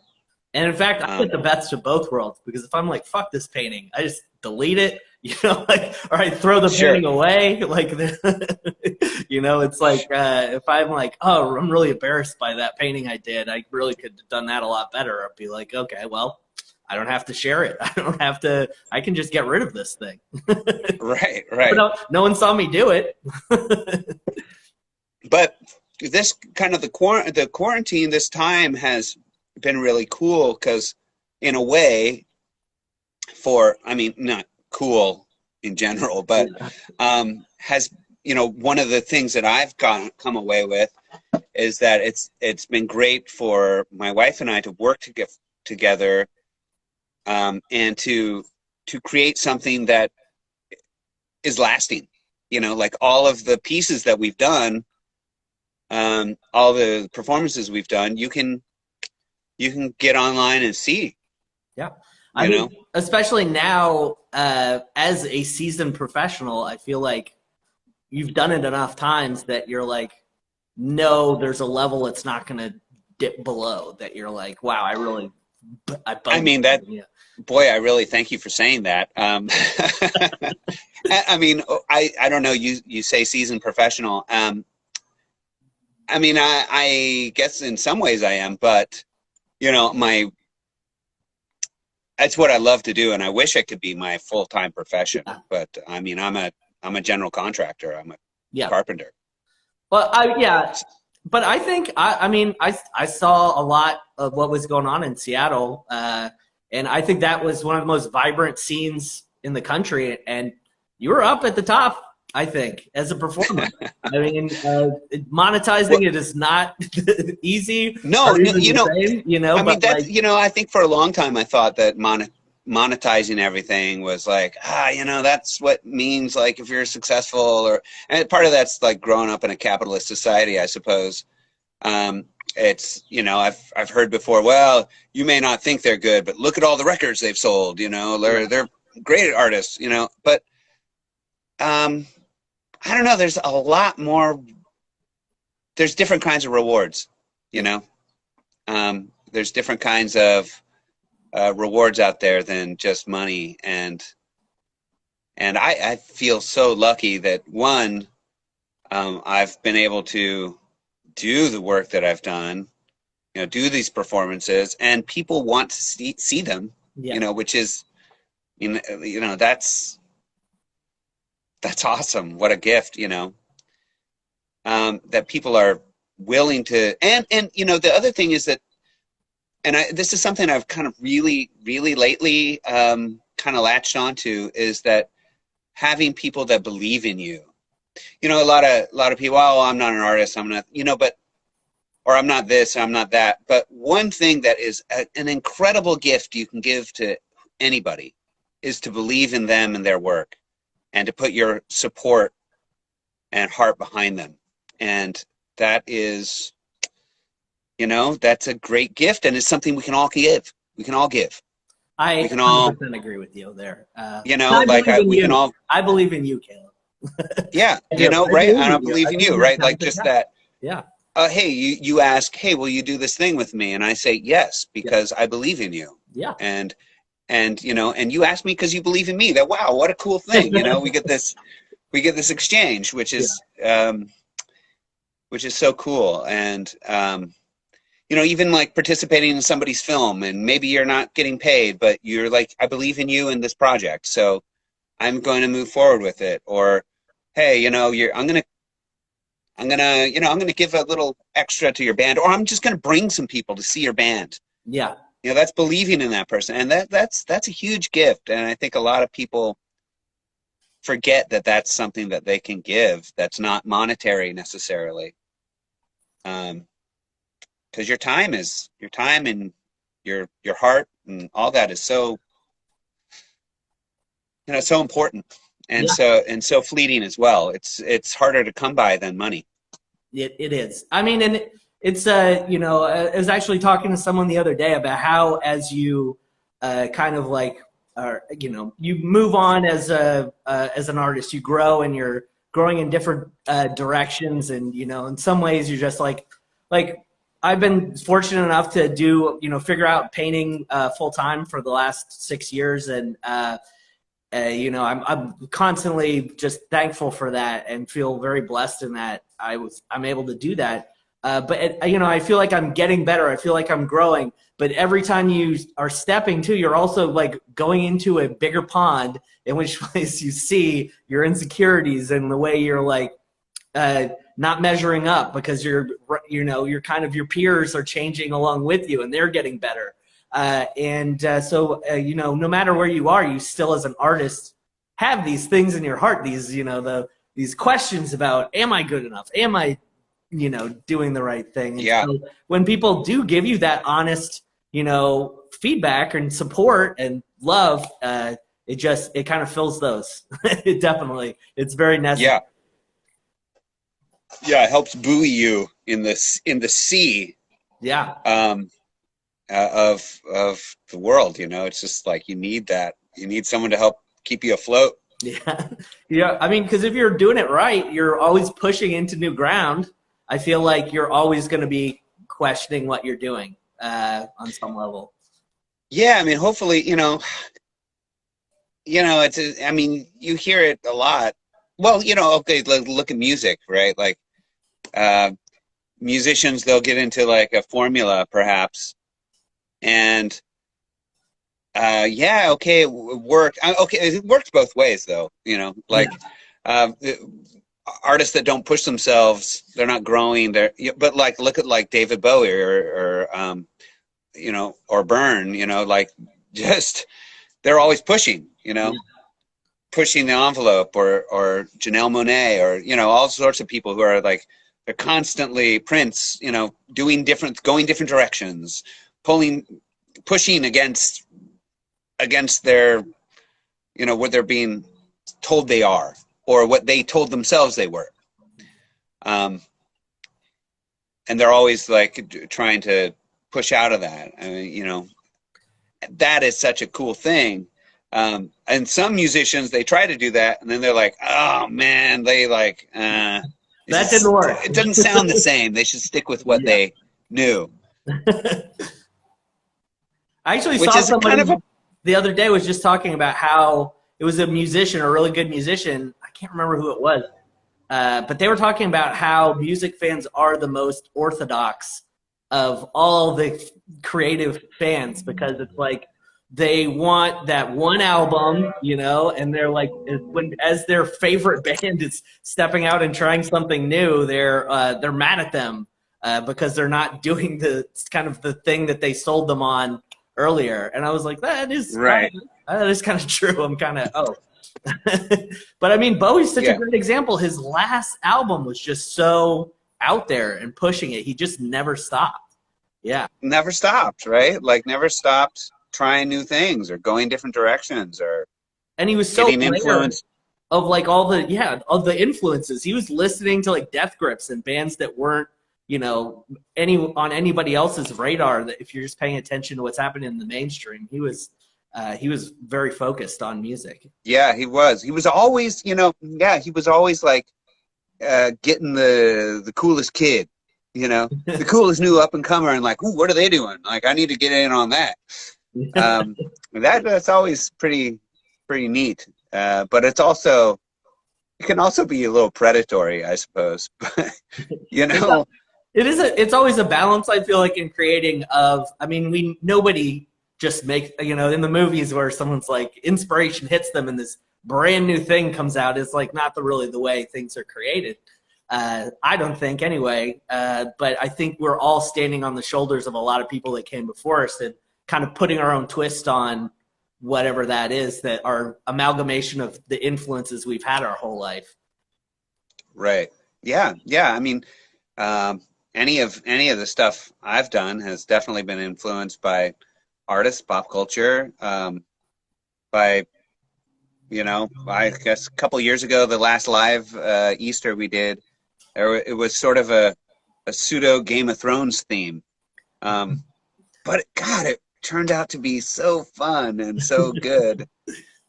And in fact, I get the best of both worlds, because if I'm like, fuck this painting, I just delete it, or I throw the painting away. Like, it's like, if I'm like, oh, I'm really embarrassed by that painting I did, I really could have done that a lot better. I'd be like, okay, well, I don't have to share it. I can just get rid of this thing. Right. But no one saw me do it. But this kind of the quarantine, this time has been really cool because in a way not cool in general, but has, one of the things that I've come away with is that it's been great for my wife and I to work together and to create something that is lasting, like all of the pieces that we've done, all the performances we've done, you can get online and see. Yeah. I mean, especially now, as a seasoned professional, I feel like you've done it enough times that you're like, no, there's a level it's not going to dip below, that you're like, wow, I really thank you for saying that. I mean, I don't know, you say seasoned professional. I mean, I guess in some ways I am, but that's what I love to do, and I wish it could be my full-time profession. Yeah. But I mean, I'm a general contractor. I'm a carpenter. Well, but I think I saw a lot of what was going on in Seattle, and I think that was one of the most vibrant scenes in the country. And you were up at the top, I think, as a performer. I mean, monetizing it is not easy. No, I think for a long time I thought that monetizing everything was like, that's what means, like, if you're successful, and part of that's like growing up in a capitalist society, I suppose. It's, I've heard before, well, you may not think they're good, but look at all the records they've sold, they're great artists, but I don't know. There's a lot more. There's different kinds of rewards, There's different kinds of rewards out there than just money, and I feel so lucky that I've been able to do the work that I've done, do these performances, and people want to see them, which is, that's awesome. What a gift, that people are willing to, and the other thing is that, and this is something I've kind of really, really lately kind of latched onto, is that having people that believe in you. A lot of people, oh, I'm not an artist, I'm not, or I'm not this, I'm not that. But one thing that is an incredible gift you can give to anybody is to believe in them and their work, and to put your support and heart behind them. And that is, that's a great gift, and it's something we can all give. We can all give. I 100% agree with you there. We can all. I believe in you, Kaleb. Yeah, right? I don't believe in you, right? Like just that. Yeah. Hey, you ask, hey, will you do this thing with me? And I say yes, because I believe in you. Yeah. And you ask me because you believe in me. That, wow, what a cool thing. We get this exchange, which is so cool. And even like participating in somebody's film, and maybe you're not getting paid, but you're like, I believe in you in this project, so I'm going to move forward with it. Or, hey, I'm gonna give a little extra to your band, or I'm just gonna bring some people to see your band. Yeah. That's believing in that person, and that's a huge gift. And I think a lot of people forget that that's something that they can give that's not monetary necessarily. Because your time and your heart and all that is so, so important, and so fleeting as well. It's harder to come by than money. It is. I mean, and it's I was actually talking to someone the other day about how, as you kind of like, you move on as an artist, you grow, and you're growing in different directions, and in some ways you're just like I've been fortunate enough to do figure out painting full time for the last 6 years, and I'm constantly just thankful for that and feel very blessed in that I'm able to do that. But you know, I feel like I'm getting better. I feel like I'm growing. But every time you are stepping too, you're also like going into a bigger pond, in which place you see your insecurities and the way you're like not measuring up because you're kind of your peers are changing along with you and they're getting better. So you know, no matter where you are, you still as an artist have these things in your heart. These, you know, these questions about, am I good enough? Am I, you know, doing the right thing? And so when people do give you that honest, you know, feedback and support and love, it kind of fills those. It definitely, it's very necessary. Yeah, it helps buoy you in the sea. Of the world. You know, it's just like you need that. You need someone to help keep you afloat. Yeah. I mean, because if you're doing it right, you're always pushing into new ground. I feel like you're always going to be questioning what you're doing on some level. Yeah, I mean, hopefully, you know, I mean, you hear it a lot. Well, you know, okay, look at music, right? Like musicians, they'll get into like a formula, perhaps, and okay, it worked. Okay, it works both ways, though. You know, like artists that don't push themselves, they're not growing. But like, look at like David Bowie or you know, or Byrne. You know, like just they're always pushing. You know, pushing the envelope, or Janelle Monáe, or you know, all sorts of people who are like they're constantly Prince. You know, going different directions, pushing against their, you know, what they're being told they are, or what they told themselves they were. And they're always like trying to push out of that. I mean, you know, that is such a cool thing. And some musicians, they try to do that, and then they're like, oh man, they like, that didn't work. It doesn't sound the same. They should stick with what they knew. I actually saw somebody the other day was just talking about how it was a musician, a really good musician. I can't remember who it was. But they were talking about how music fans are the most orthodox of all the creative fans, because it's like they want that one album, you know, and they're like, as their favorite band is stepping out and trying something new, they're mad at them because they're not doing the kind of the thing that they sold them on earlier. And I was like, that is right. That is kind of true. I'm kind of but I mean, Bowie's such a great example. His last album was just so out there and pushing it. He just never stopped. Never stopped, right? Like never stopped trying new things or going different directions, and he was so influenced of like all the influences. He was listening to like Death Grips and bands that weren't, you know, on anybody else's radar. That if you're just paying attention to what's happening in the mainstream, he was very focused on music. Yeah, he was. He was always, you know, he was always like getting the coolest kid, you know, the coolest new up and comer, and like, ooh, what are they doing? Like, I need to get in on that. That's always pretty neat. But it can also be a little predatory, I suppose. You know, it's always a balance, I feel like, in creating of, I mean, nobody just make, you know, in the movies where someone's like inspiration hits them and this brand new thing comes out, is like not really the way things are created. I don't think anyway. But I think we're all standing on the shoulders of a lot of people that came before us and kind of putting our own twist on whatever that is, that are amalgamation of the influences we've had our whole life. Right. Yeah. I mean, any of the stuff I've done has definitely been influenced by artists, pop culture, by, you know, I guess a couple years ago, the last live Easter we did, it was sort of a pseudo Game of Thrones theme. But God, it turned out to be so fun and so good.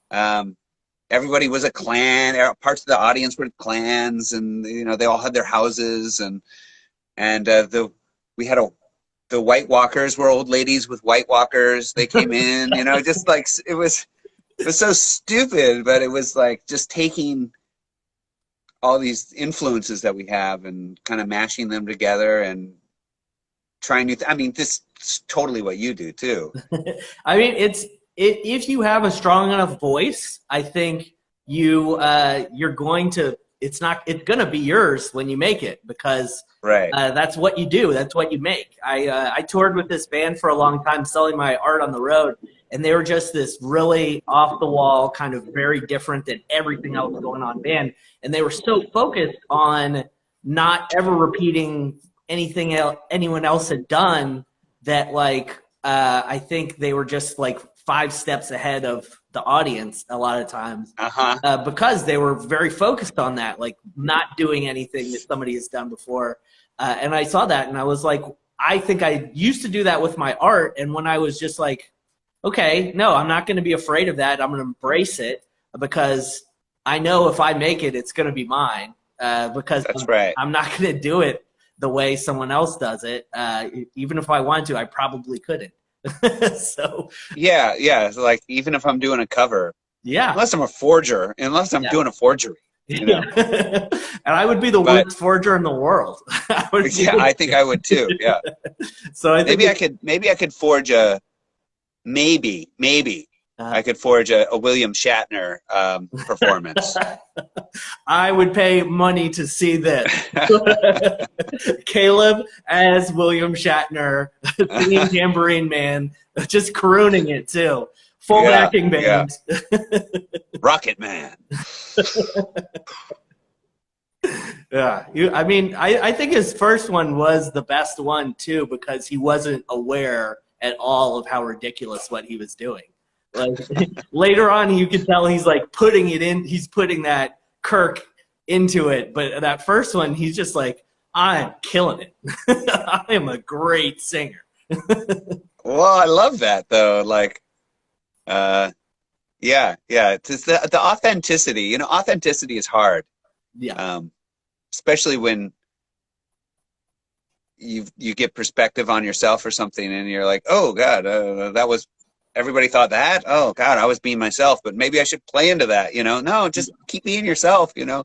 Everybody was a clan. Parts of the audience were clans, and you know, they all had their houses, and we had the White Walkers were old ladies with White Walkers. They came in, you know, just like it was so stupid, but it was like just taking all these influences that we have and kind of mashing them together and trying new. I mean, this is totally what you do too. I mean, if you have a strong enough voice, I think you're going to it's going to be yours when you make it, because Right. that's what you do. That's what you make. I toured with this band for a long time, selling my art on the road, and they were just this really off the wall, kind of very different than everything else going on band, and they were so focused on not ever repeating anyone else had done, that like I think they were just like 5 steps ahead of the audience a lot of times, Uh-huh. because they were very focused on that, like not doing anything that somebody has done before. And I saw that, and I was like, I think I used to do that with my art. And when I was just like, okay, no, I'm not going to be afraid of that. I'm going to embrace it, because I know if I make it, it's going to be mine. Because That's right. I'm not going to do it the way someone else does it. Even if I wanted to, I probably couldn't. So Yeah, yeah. It's like even if I'm doing a cover, yeah, unless I'm a forger, unless I'm yeah. doing a forgery, you know. And I would be the But worst forger in the world. I would yeah, I think I would too. Yeah. So I think Maybe I could forge a maybe uh, I could forge a William Shatner performance. I would pay money to see this. Kaleb as William Shatner, singing Tambourine Man, just crooning it too. Full Yeah, backing yeah. band. Rocket Man. Yeah, I mean, I think his first one was the best one too, because he wasn't aware at all of how ridiculous what he was doing. Like later on, you can tell he's like putting it in. He's putting that Kirk into it, but that first one, he's just like, I'm killing it. I am a great singer. Well, I love that though. Like, uh, yeah, yeah. It's the authenticity. You know, authenticity is hard, Yeah, um, especially when you get perspective on yourself or something, and you're like, oh God, that was everybody thought that. Oh God, I was being myself, but maybe I should play into that. You know, no, just keep being yourself. You know,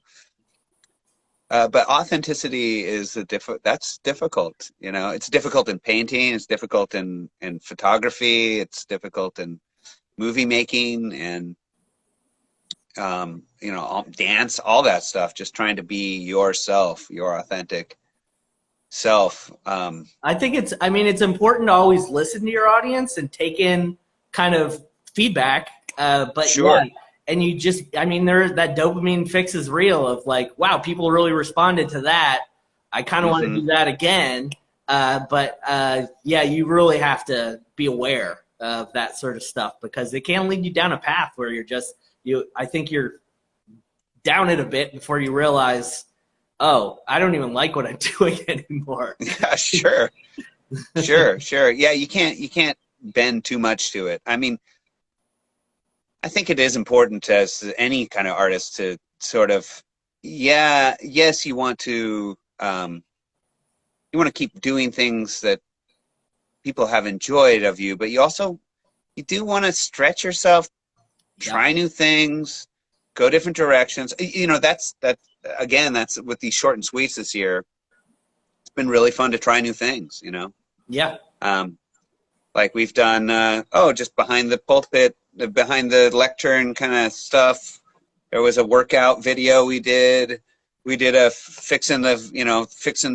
but authenticity is that's difficult. You know, it's difficult in painting. It's difficult in photography. It's difficult in movie making and you know, dance, all that stuff. Just trying to be yourself, your authentic self. I think it's. I mean, it's important to always listen to your audience and take in kind of feedback. But yeah, Sure. and you just. I mean, there that dopamine fix is real. Of like, wow, people really responded to that. I kind of want to Hmm. do that again. But yeah, you really have to be aware of that sort of stuff, because it can lead you down a path where you're just you. I think you're down it a bit before you realize, oh, I don't even like what I'm doing anymore. Yeah, sure. Sure, sure. Yeah, you can't bend too much to it. I mean, I think it is important as any kind of artist to sort of, yeah, yes, you want to keep doing things that people have enjoyed of you, but you do want to stretch yourself, Yeah, try new things, go different directions. You know, that again, that's with these short and sweets this year. It's been really fun to try new things, you know. yeah, Um, like we've done, just behind the pulpit, behind the lectern kind of stuff. There was a workout video we did. We did a fixing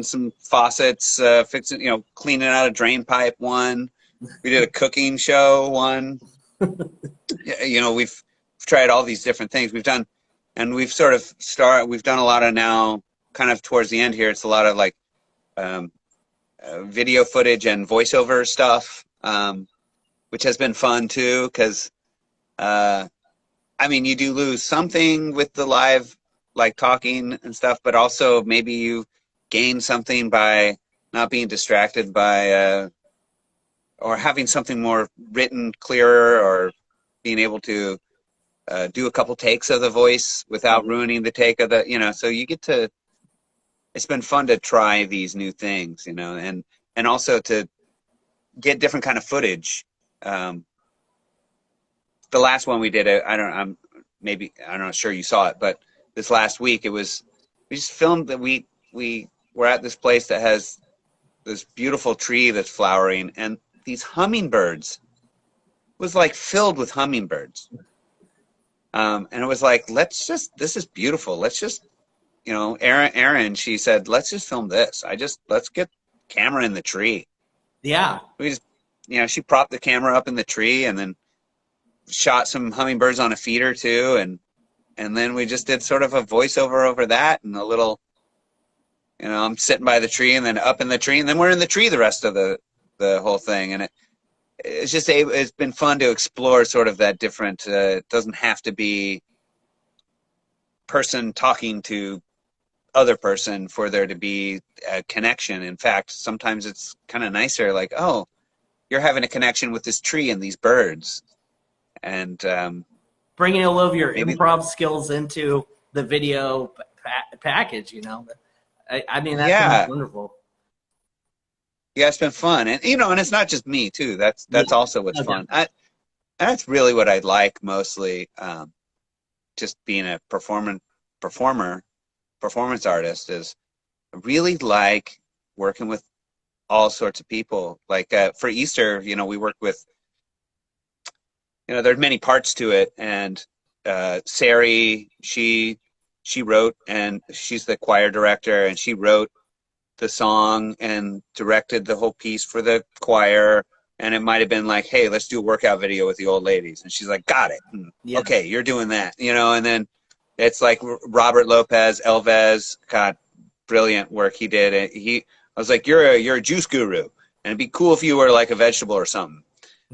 some faucets, cleaning out a drain pipe one. We did a cooking show one. You know, we've tried all these different things. And we've done a lot of now, kind of towards the end here. It's a lot of like um, video footage and voiceover stuff, which has been fun too. Because I mean, you do lose something with the live, like talking and stuff, but also maybe you gain something by not being distracted by or having something more written, clearer, or being able to do a couple takes of the voice without ruining the take of the, you know. So you get to. It's been fun to try these new things, you know, and also to get different kind of footage. The last one we did, I'm not sure you saw it, but this last week it was we just filmed that we were at this place that has this beautiful tree that's flowering, and these hummingbirds was like filled with hummingbirds. And it was like, this is beautiful. Let's just, Erin, she said, let's just film this. Let's get camera in the tree. Yeah. We just, she propped the camera up in the tree and then shot some hummingbirds on a feeder too. And then we just did sort of a voiceover over that and a little, I'm sitting by the tree and then up in the tree and then we're in the tree the rest of the whole thing. And it's been fun to explore sort of that different, it doesn't have to be person talking to other person for there to be a connection. In fact, sometimes it's kind of nicer, like, oh, you're having a connection with this tree and these birds. And bringing a little of your improv skills into the video package, I mean, that's wonderful. Yeah, it's been fun. And, and it's not just me too. That's also what's fun. That's really what I like mostly. Just being a performance artist is I really like working with all sorts of people. Like for Easter, we worked with, there's many parts to it. And Sari, she wrote, and she's the choir director, and she wrote the song and directed the whole piece for the choir. And it might have been like, hey, let's do a workout video with the old ladies. And she's like, got it. Yeah. Okay, you're doing that. And then it's like Robert Lopez, Elvez, God, brilliant work he did. I was like, you're a juice guru. And it'd be cool if you were like a vegetable or something.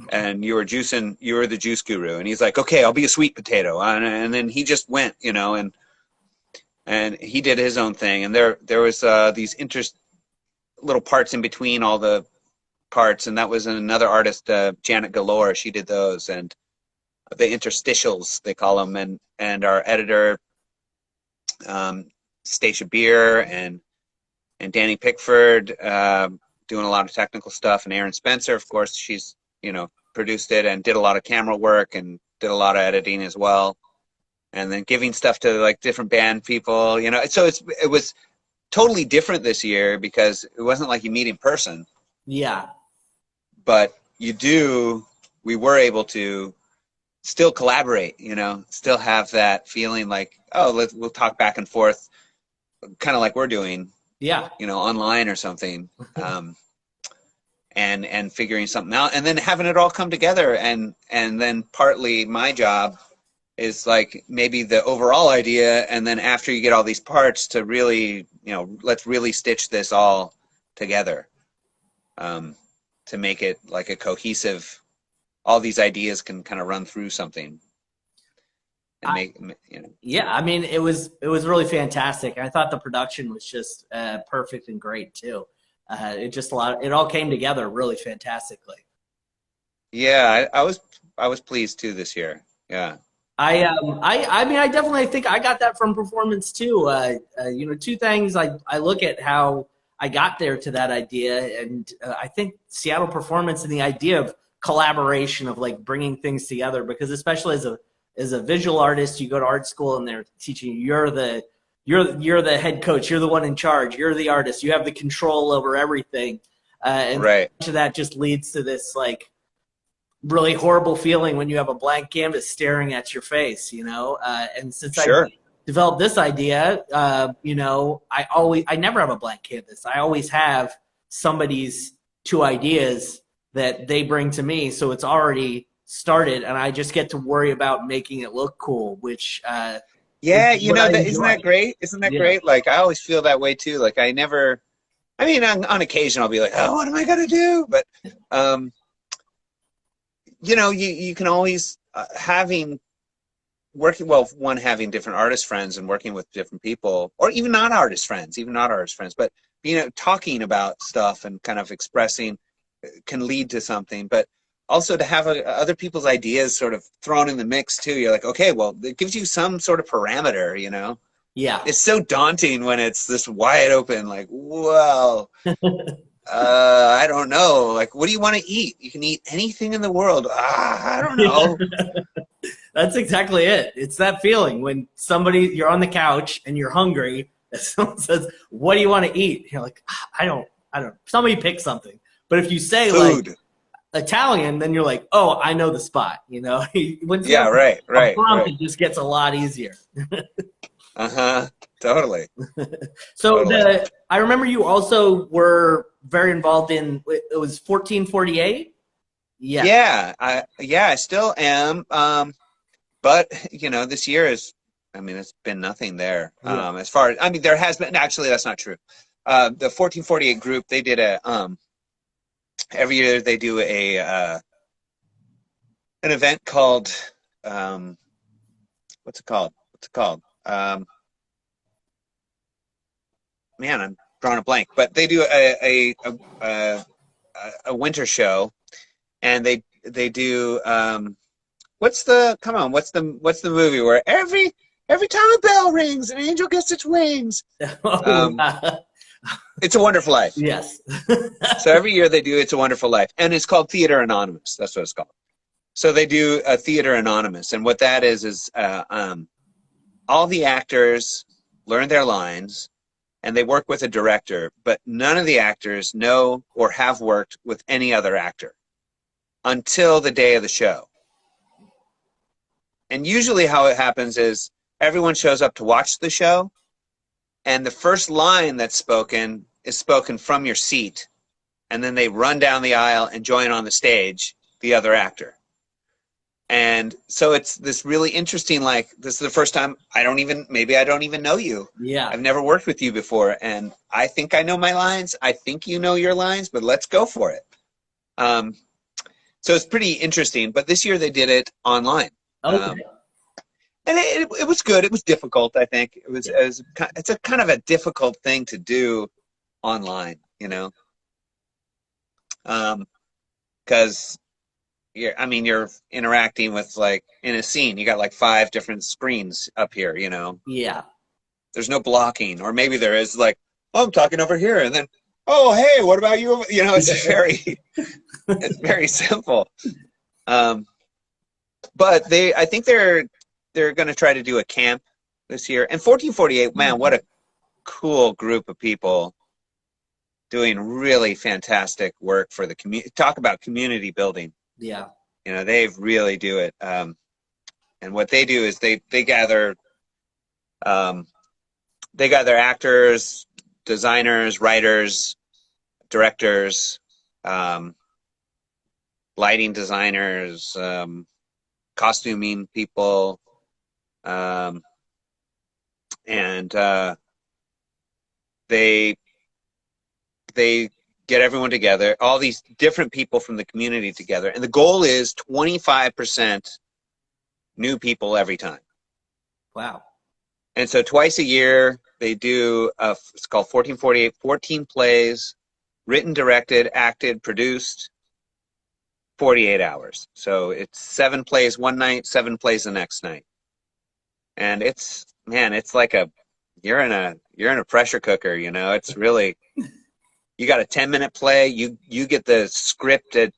And you were the juice guru. And he's like, okay, I'll be a sweet potato. And then he just went, and he did his own thing. And there was these little parts in between all the parts. And that was another artist, Janet Galore. She did those. And the interstitials, they call them. And our editor, Stacia Beer and Danny Pickford, doing a lot of technical stuff. And Aaron Spencer, of course, she's, produced it and did a lot of camera work and did a lot of editing as well. And then giving stuff to like different band people, So it was totally different this year because it wasn't like you meet in person. Yeah. But we were able to still collaborate, still have that feeling like, oh, we'll talk back and forth, kind of like we're doing, online or something, and figuring something out, and then having it all come together, and then partly my job is like maybe the overall idea, and then after you get all these parts to really, let's really stitch this all together, to make it like a cohesive. All these ideas can kind of run through something. And Yeah, I mean, it was really fantastic. I thought the production was just perfect and great too. It all came together really fantastically. Yeah, I was pleased too this year. Yeah. I mean, I definitely think I got that from performance too. Two things. I look at how I got there to that idea, and I think Seattle performance and the idea of collaboration, of like bringing things together, because especially as a visual artist, you go to art school and they're teaching you you're the head coach, you're the one in charge, you're the artist, you have the control over everything, and right. Much of that just leads to this like really horrible feeling when you have a blank canvas staring at your face, and since sure. I developed this idea, I never have a blank canvas. I always have somebody's two ideas that they bring to me, so it's already started, and I just get to worry about making it look cool, which isn't that great? Isn't that great? Like, I always feel that way too. Like, on occasion I'll be like, oh, what am I gonna do? But you can always having different artist friends and working with different people, or even not artist friends, but talking about stuff and kind of expressing can lead to something. But also to have other people's ideas sort of thrown in the mix too. You're like, okay, well, it gives you some sort of parameter, Yeah. It's so daunting when it's this wide open, like, well, I don't know. Like, what do you want to eat? You can eat anything in the world. I don't know. That's exactly it. It's that feeling when you're on the couch and you're hungry If someone says, "What do you want to eat?" You're like, I don't. Somebody pick something. But if you say Food. like Italian, then you're like, oh, I know the spot. You know, once you Yeah, have right, a right, prompt, right. it just gets a lot easier. Totally. So Totally. I remember you also were very involved in, it was 1448. Yeah. Yeah, I still am. But this year it's been nothing there. Yeah. As far as, there has been, actually, that's not true. The 1448 group, they did every year they do an event called, what's it called? Man, I'm drawing a blank, but they do a winter show, and they do, what's the movie where every time a bell rings, an angel gets its wings? It's a Wonderful Life. Yes. So every year they do It's a Wonderful Life, and it's called Theater Anonymous. That's what it's called. So they do a Theater Anonymous, and what that is all the actors learn their lines, and they work with a director, but none of the actors know or have worked with any other actor until the day of the show. And usually how it happens is everyone shows up to watch the show, and the first line that's spoken is spoken from your seat, and then they run down the aisle and join on the stage the other actor. And so it's this really interesting, like, this is the first time maybe I don't even know you. Yeah. I've never worked with you before, and I think I know my lines. I think you know your lines, but let's go for it. So it's pretty interesting, but this year they did it online. Okay. And it was good. It was difficult, I think. It's a kind of a difficult thing to do online, because you're interacting with, like, in a scene, you got like 5 different screens up here, Yeah. There's no blocking, or maybe there is, like, oh, I'm talking over here, and then, oh, hey, what about you? It's very simple. But I think they're going to try to do a camp this year. And 1448, man, what a cool group of people doing really fantastic work for the community. Talk about community building. Yeah. They really do it. And what they do is they gather actors, designers, writers, directors, lighting designers, costuming people, and they get everyone together, all these different people from the community together, and the goal is 25% new people every time. Wow. And so twice a year they do it's called 1448, 14 plays, written, directed, acted, produced, 48 hours. So it's 7 plays one night, 7 plays the next night. And it's like you're in a pressure cooker, It's really, you got a 10-minute play, you get the script the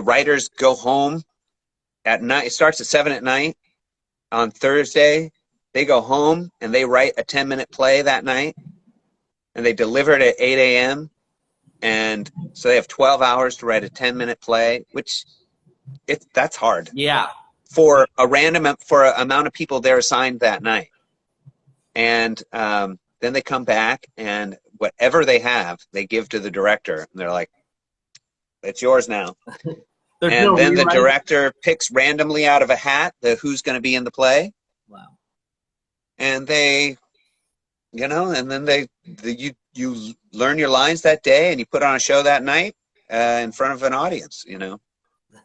writers go home at night. It starts at 7 at night on Thursday. They go home and they write a 10-minute play that night, and they deliver it at 8 a.m. And so they have 12 hours to write a 10-minute play, which that's hard. Yeah. For an amount of people they're assigned that night. And then they come back, and whatever they have, they give to the director. And they're like, it's yours now. And then the director picks randomly out of a hat who's going to be in the play. Wow. And they, and then you learn your lines that day, and you put on a show that night in front of an audience,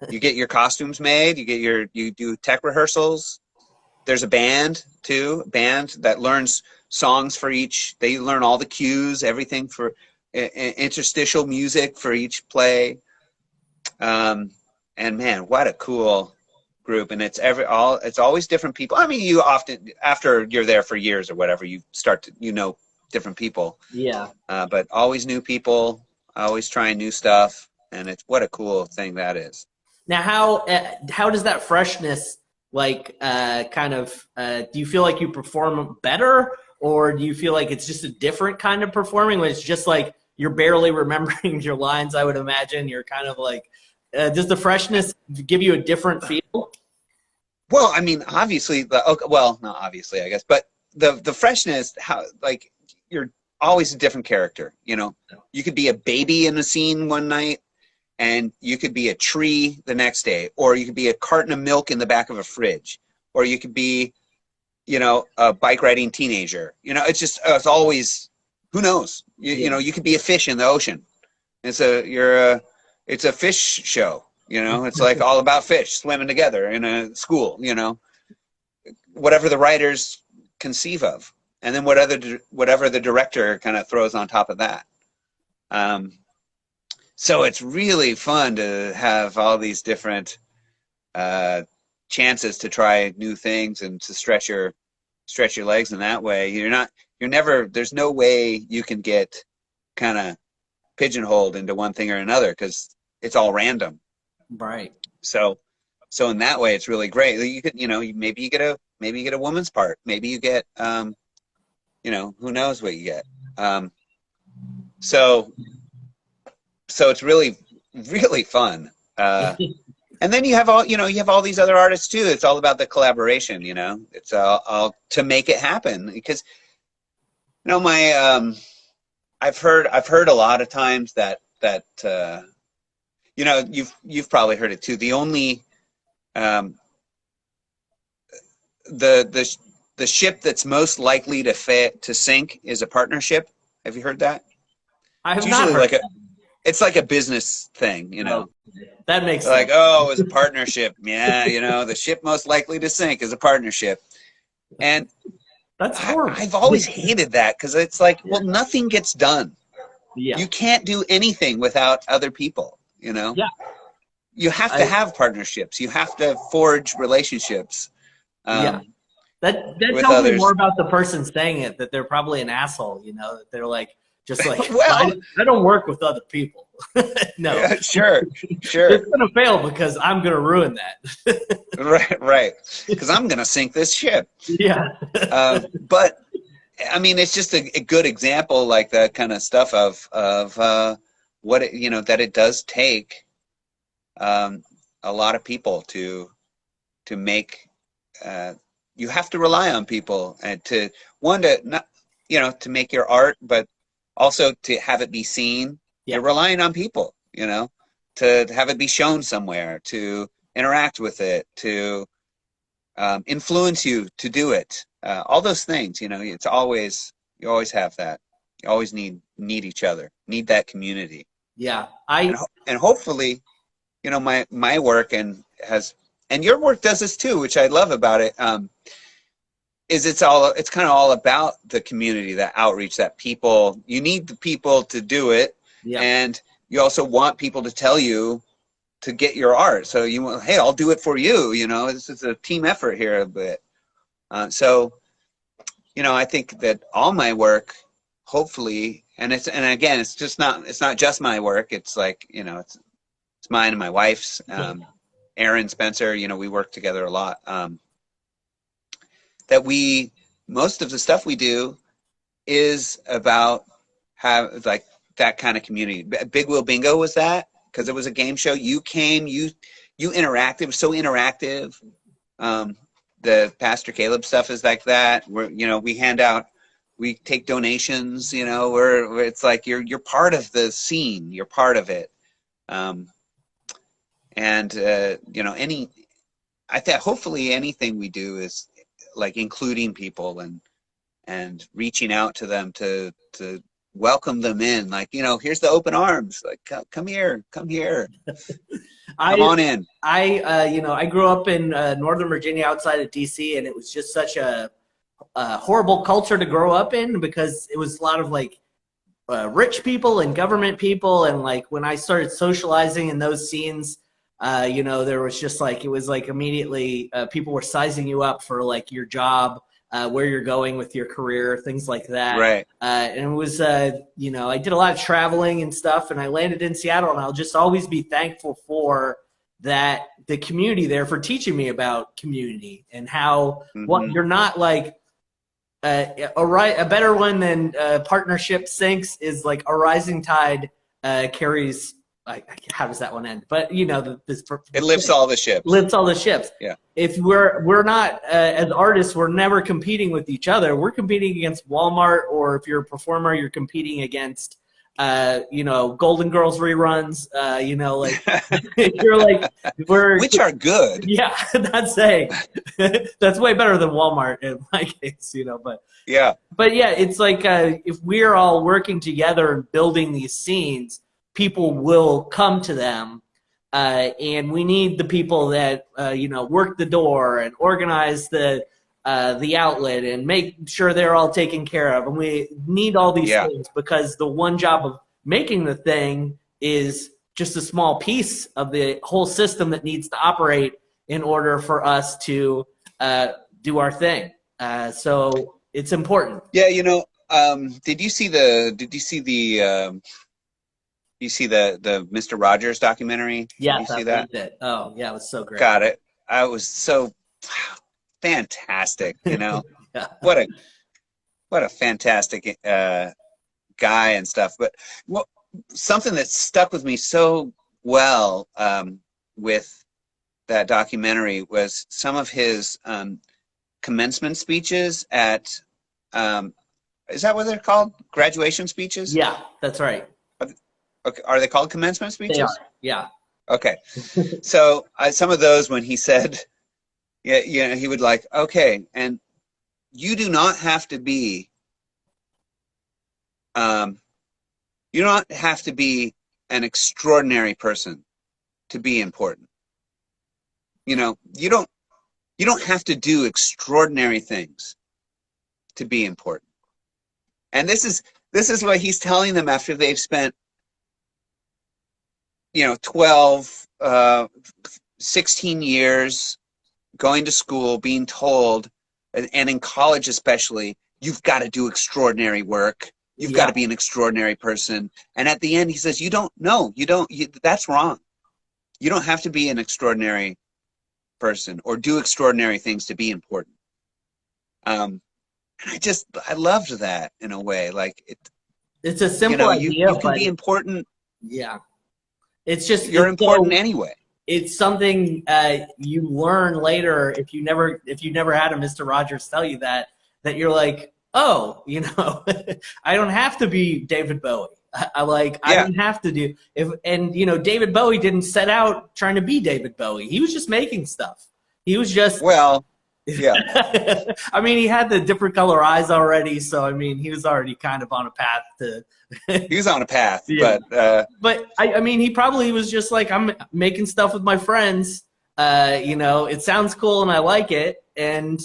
You get your costumes made, you do tech rehearsals. There's a band too, that learns songs for each. They learn all the cues, everything for interstitial music for each play. And man, what a cool group. And it's always different people. You often, after you're there for years or whatever, you start to, different people. Yeah. But always new people, always trying new stuff. And what a cool thing that is. Now, how does that freshness, do you feel like you perform better, or do you feel like it's just a different kind of performing when it's just like you're barely remembering your lines? I would imagine you're kind of like, does the freshness give you a different feel? Well, I mean, obviously, well, not obviously, I guess, but the freshness, how, like, you're always a different character, you know? You could be a baby in a scene one night, and you could be a tree the next day, or you could be a carton of milk in the back of a fridge, or you could be, you know, a bike riding teenager. You know, it's always, who knows? You know, you could be a fish in the ocean. It's a fish show. You know, it's like all about fish swimming together in a school, you know, whatever the writers conceive of. And then whatever the director kind of throws on top of that. So it's really fun to have all these different chances to try new things and to stretch your legs in that way. There's no way you can get kind of pigeonholed into one thing or another, because it's all random. Right. So in that way, it's really great. You could, you know, maybe you get a woman's part. Maybe you get, you know, who knows what you get. So it's really, really fun. And then you have all these other artists too. It's all about the collaboration, you know. It's all to make it happen, because, you know, I've heard a lot of times that you know, you've probably heard it too. The only the ship that's most likely to sink is a partnership. Have you heard that? I have It's not usually heard like that. it's like a business thing, you know. That makes Like, sense. oh, it was a partnership. Yeah, you know, the ship most likely to sink is a partnership. And That's horrible. I've always hated that, because it's like, well, nothing gets done. Yeah. You can't do anything without other people, you know? Yeah. You have to have partnerships. You have to forge relationships. Yeah. That with tells me others. more about the person saying it, that they're probably an asshole, you know, that they're like, just like, Well, I don't work with other people. No. Yeah, sure. It's going to fail because I'm going to ruin that. Right. Because I'm going to sink this ship. Yeah. But, I mean, it's just a good example, like that kind of stuff of what it, you know, that it does take a lot of people to make. You have to rely on people, and to not, you know, to make your art, but also to have it be seen. Yeah. You're relying on people, you know, to have it be shown somewhere, to interact with it, to influence you to do it. All those things, you know, you always have that. You always need each other, need that community. Yeah. And hopefully, you know, my work and your work does this too, which I love about it. Is it's kind of all about the community, that outreach, that people, you need the people to do it. Yeah. And you also want people to tell you to get your art. So you want, hey, I'll do it for you. You know, this is a team effort here a bit. So, you know, I think that all my work, hopefully, and again, it's not just my work. It's like, you know, it's mine and my wife's, Erin Spencer, you know, we work together a lot. That most of the stuff we do is about like that kind of community. Big Wheel Bingo was that, because it was a game show. You came, you interacted. It was so interactive. The Pastor Kaleb stuff is like that. You know, we take donations. You know, it's like you're part of the scene. You're part of it. You know, hopefully anything we do is like including people and reaching out to them to welcome them in. Like, you know, here's the open arms. Like, come here. Come on in. You know, I grew up in Northern Virginia outside of DC, and it was just such a horrible culture to grow up in, because it was a lot of like rich people and government people. And like when I started socializing in those scenes, you know, there was just like, it was like immediately people were sizing you up for like your job, where you're going with your career, things like that. Right. And it was, you know, I did a lot of traveling and stuff, and I landed in Seattle, and I'll just always be thankful for that, the community there, for teaching me about community and how what you're not like, a better one than partnership sinks is like a rising tide carries. How does that one end? But you know, it lifts all the ships. Lifts all the ships. Yeah. If we're not as artists, we're never competing with each other. We're competing against Walmart, or if you're a performer, you're competing against Golden Girls reruns. You're like which are good. Yeah, that's that's way better than Walmart in my case. But yeah, it's like if we're all working together and building these scenes, people will come to them, and we need the people that work the door and organize the outlet and make sure they're all taken care of. And we need all these things, because the one job of making the thing is just a small piece of the whole system that needs to operate in order for us to do our thing. So it's important. Yeah, did you see the Mr. Rogers documentary? Yeah, did you see that? Oh, yeah, it was so great. Got it. I was so fantastic. Yeah. What a fantastic guy and stuff. But something that stuck with me so well with that documentary was some of his commencement speeches at is that what they're called? Graduation speeches? Yeah, that's right. Okay, are they called commencement speeches? They are. Yeah. Okay. So some of those, when he said, he would like, okay, and you do not have to be, you don't have to be an extraordinary person to be important. You don't have to do extraordinary things to be important. And this is what he's telling them after they've spent 12, 16 years going to school, being told, and in college especially, you've got to do extraordinary work. You've got to be an extraordinary person. And at the end, he says, that's wrong. You don't have to be an extraordinary person or do extraordinary things to be important. I loved that in a way. Like it's a simple idea. You can be important. Yeah. It's just you're important anyway. It's something you learn later if you never had a Mr. Rogers tell you that you're like, oh, I don't have to be David Bowie. I didn't have to do David Bowie didn't set out trying to be David Bowie. He was just making stuff. He was just yeah. I mean, he had the different color eyes already, so I mean, he was already kind of on a path to. He was on a path, yeah. But I mean, he probably was just like, I'm making stuff with my friends. It sounds cool and I like it, and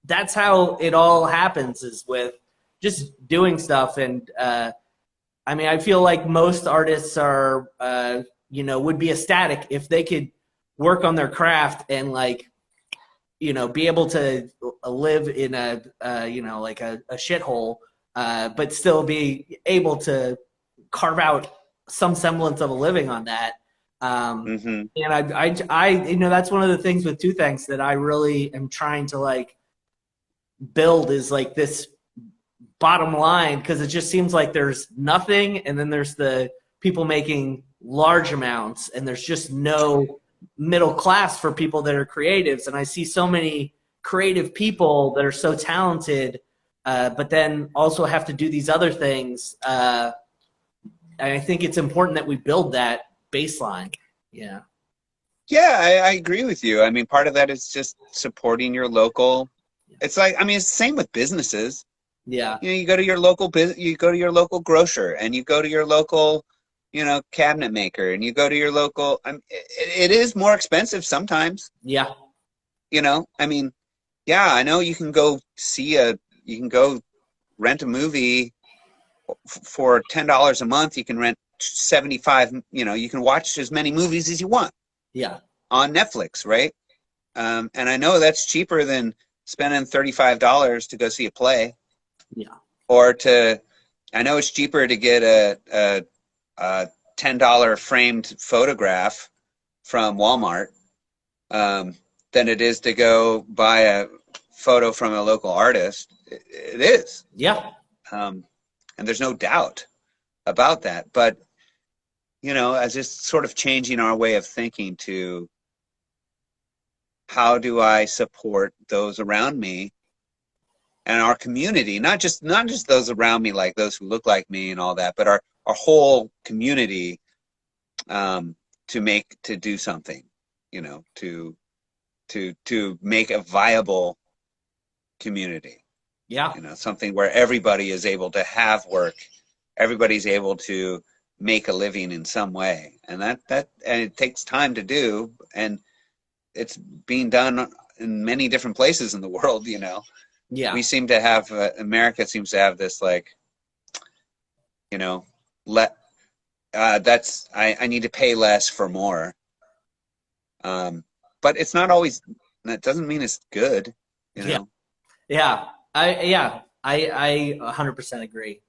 that's how it all happens, is with just doing stuff. And I mean, I feel like most artists are, would be ecstatic if they could work on their craft and be able to live in a shithole, but still be able to carve out some semblance of a living on that. And I that's one of the things with Thangs that I really am trying to build, is this bottom line, because it just seems like there's nothing, and then there's the people making large amounts, and there's just no middle class for people that are creatives. And I see so many creative people that are so talented, but then also have to do these other things. And I think it's important that we build that baseline. Yeah. Yeah, I agree with you. I mean, part of that is just supporting your local. It's it's the same with businesses. Yeah. You go to your local you go to your local grocer, and you go to your local cabinet maker, and you go to your local, it is more expensive sometimes. Yeah. I mean, yeah, I know you can go rent a movie for $10 a month. You can rent 75, you can watch as many movies as you want. Yeah. On Netflix, right? And I know that's cheaper than spending $35 to go see a play. Yeah. Or I know it's cheaper to get a $10 framed photograph from Walmart than it is to go buy a photo from a local artist. It is. Yeah. And there's no doubt about that. But, as just sort of changing our way of thinking to how do I support those around me and our community, not just those around me, like those who look like me and all that, but our whole community, to do something, to make a viable community. Yeah. Something where everybody is able to have work, everybody's able to make a living in some way, and and it takes time to do, and it's being done in many different places in the world. Yeah. We seem to have America seems to have this I need to pay less for more, but it's not always. That doesn't mean it's good. Yeah. I 100% agree.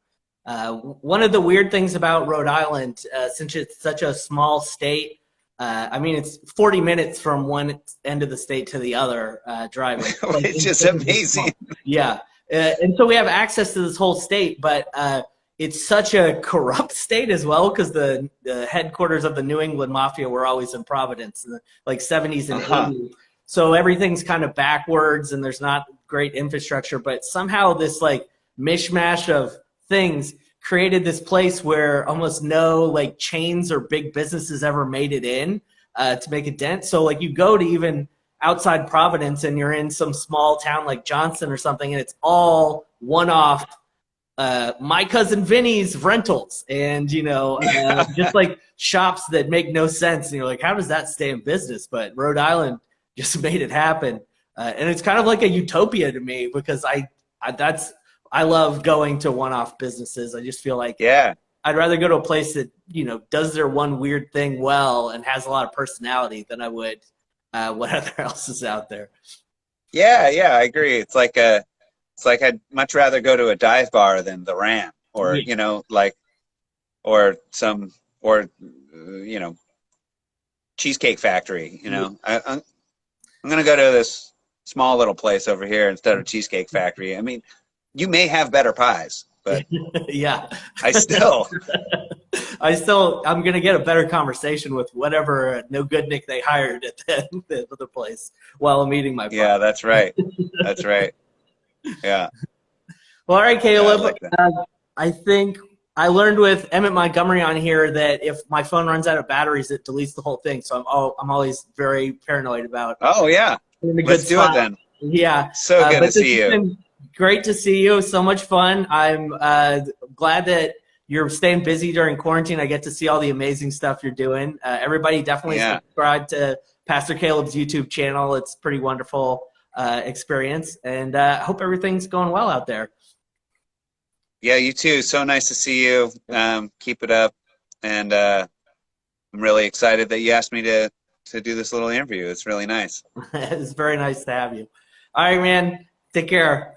One of the weird things about Rhode Island, since it's such a small state, it's 40 minutes from one end of the state to the other driving. It's just amazing. Yeah. And so we have access to this whole state, but it's such a corrupt state as well, because the headquarters of the New England Mafia were always in Providence in the 70s and 80s. So everything's kind of backwards and there's not great infrastructure, but somehow this mishmash of things created this place where almost no chains or big businesses ever made it in to make a dent. So you go to even outside Providence and you're in some small town like Johnston or something, and it's all one-off My Cousin Vinny's rentals and just shops that make no sense, and you're like, how does that stay in business? But Rhode Island just made it happen, and it's kind of like a utopia to me, because I love going to one-off businesses. I just feel like I'd rather go to a place that does their one weird thing well and has a lot of personality than I would whatever else is out there. Yeah, I agree. It's like I'd much rather go to a dive bar than the Ram, or or Cheesecake Factory. I'm gonna go to this small little place over here instead of Cheesecake Factory. I mean, you may have better pies, but yeah, I'm going to get a better conversation with whatever no good Nick they hired at the other place while I'm eating my pie. Yeah, that's right. That's right. Yeah. Well, all right, Kaleb. Yeah, I think I learned with Emmett Montgomery on here that if my phone runs out of batteries, it deletes the whole thing. So I'm always very paranoid about. Oh yeah. Let's do it then. Yeah. So good to see you. Great to see you. So much fun. I'm glad that you're staying busy during quarantine. I get to see all the amazing stuff you're doing. Everybody definitely subscribe to Pastor Kaleb's YouTube channel. It's pretty wonderful experience. And I hope everything's going well out there. Yeah, you too. So nice to see you. Keep it up. And I'm really excited that you asked me to do this little interview. It's really nice. It's very nice to have you. All right, man. Take care.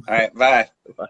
All right. Bye. Bye.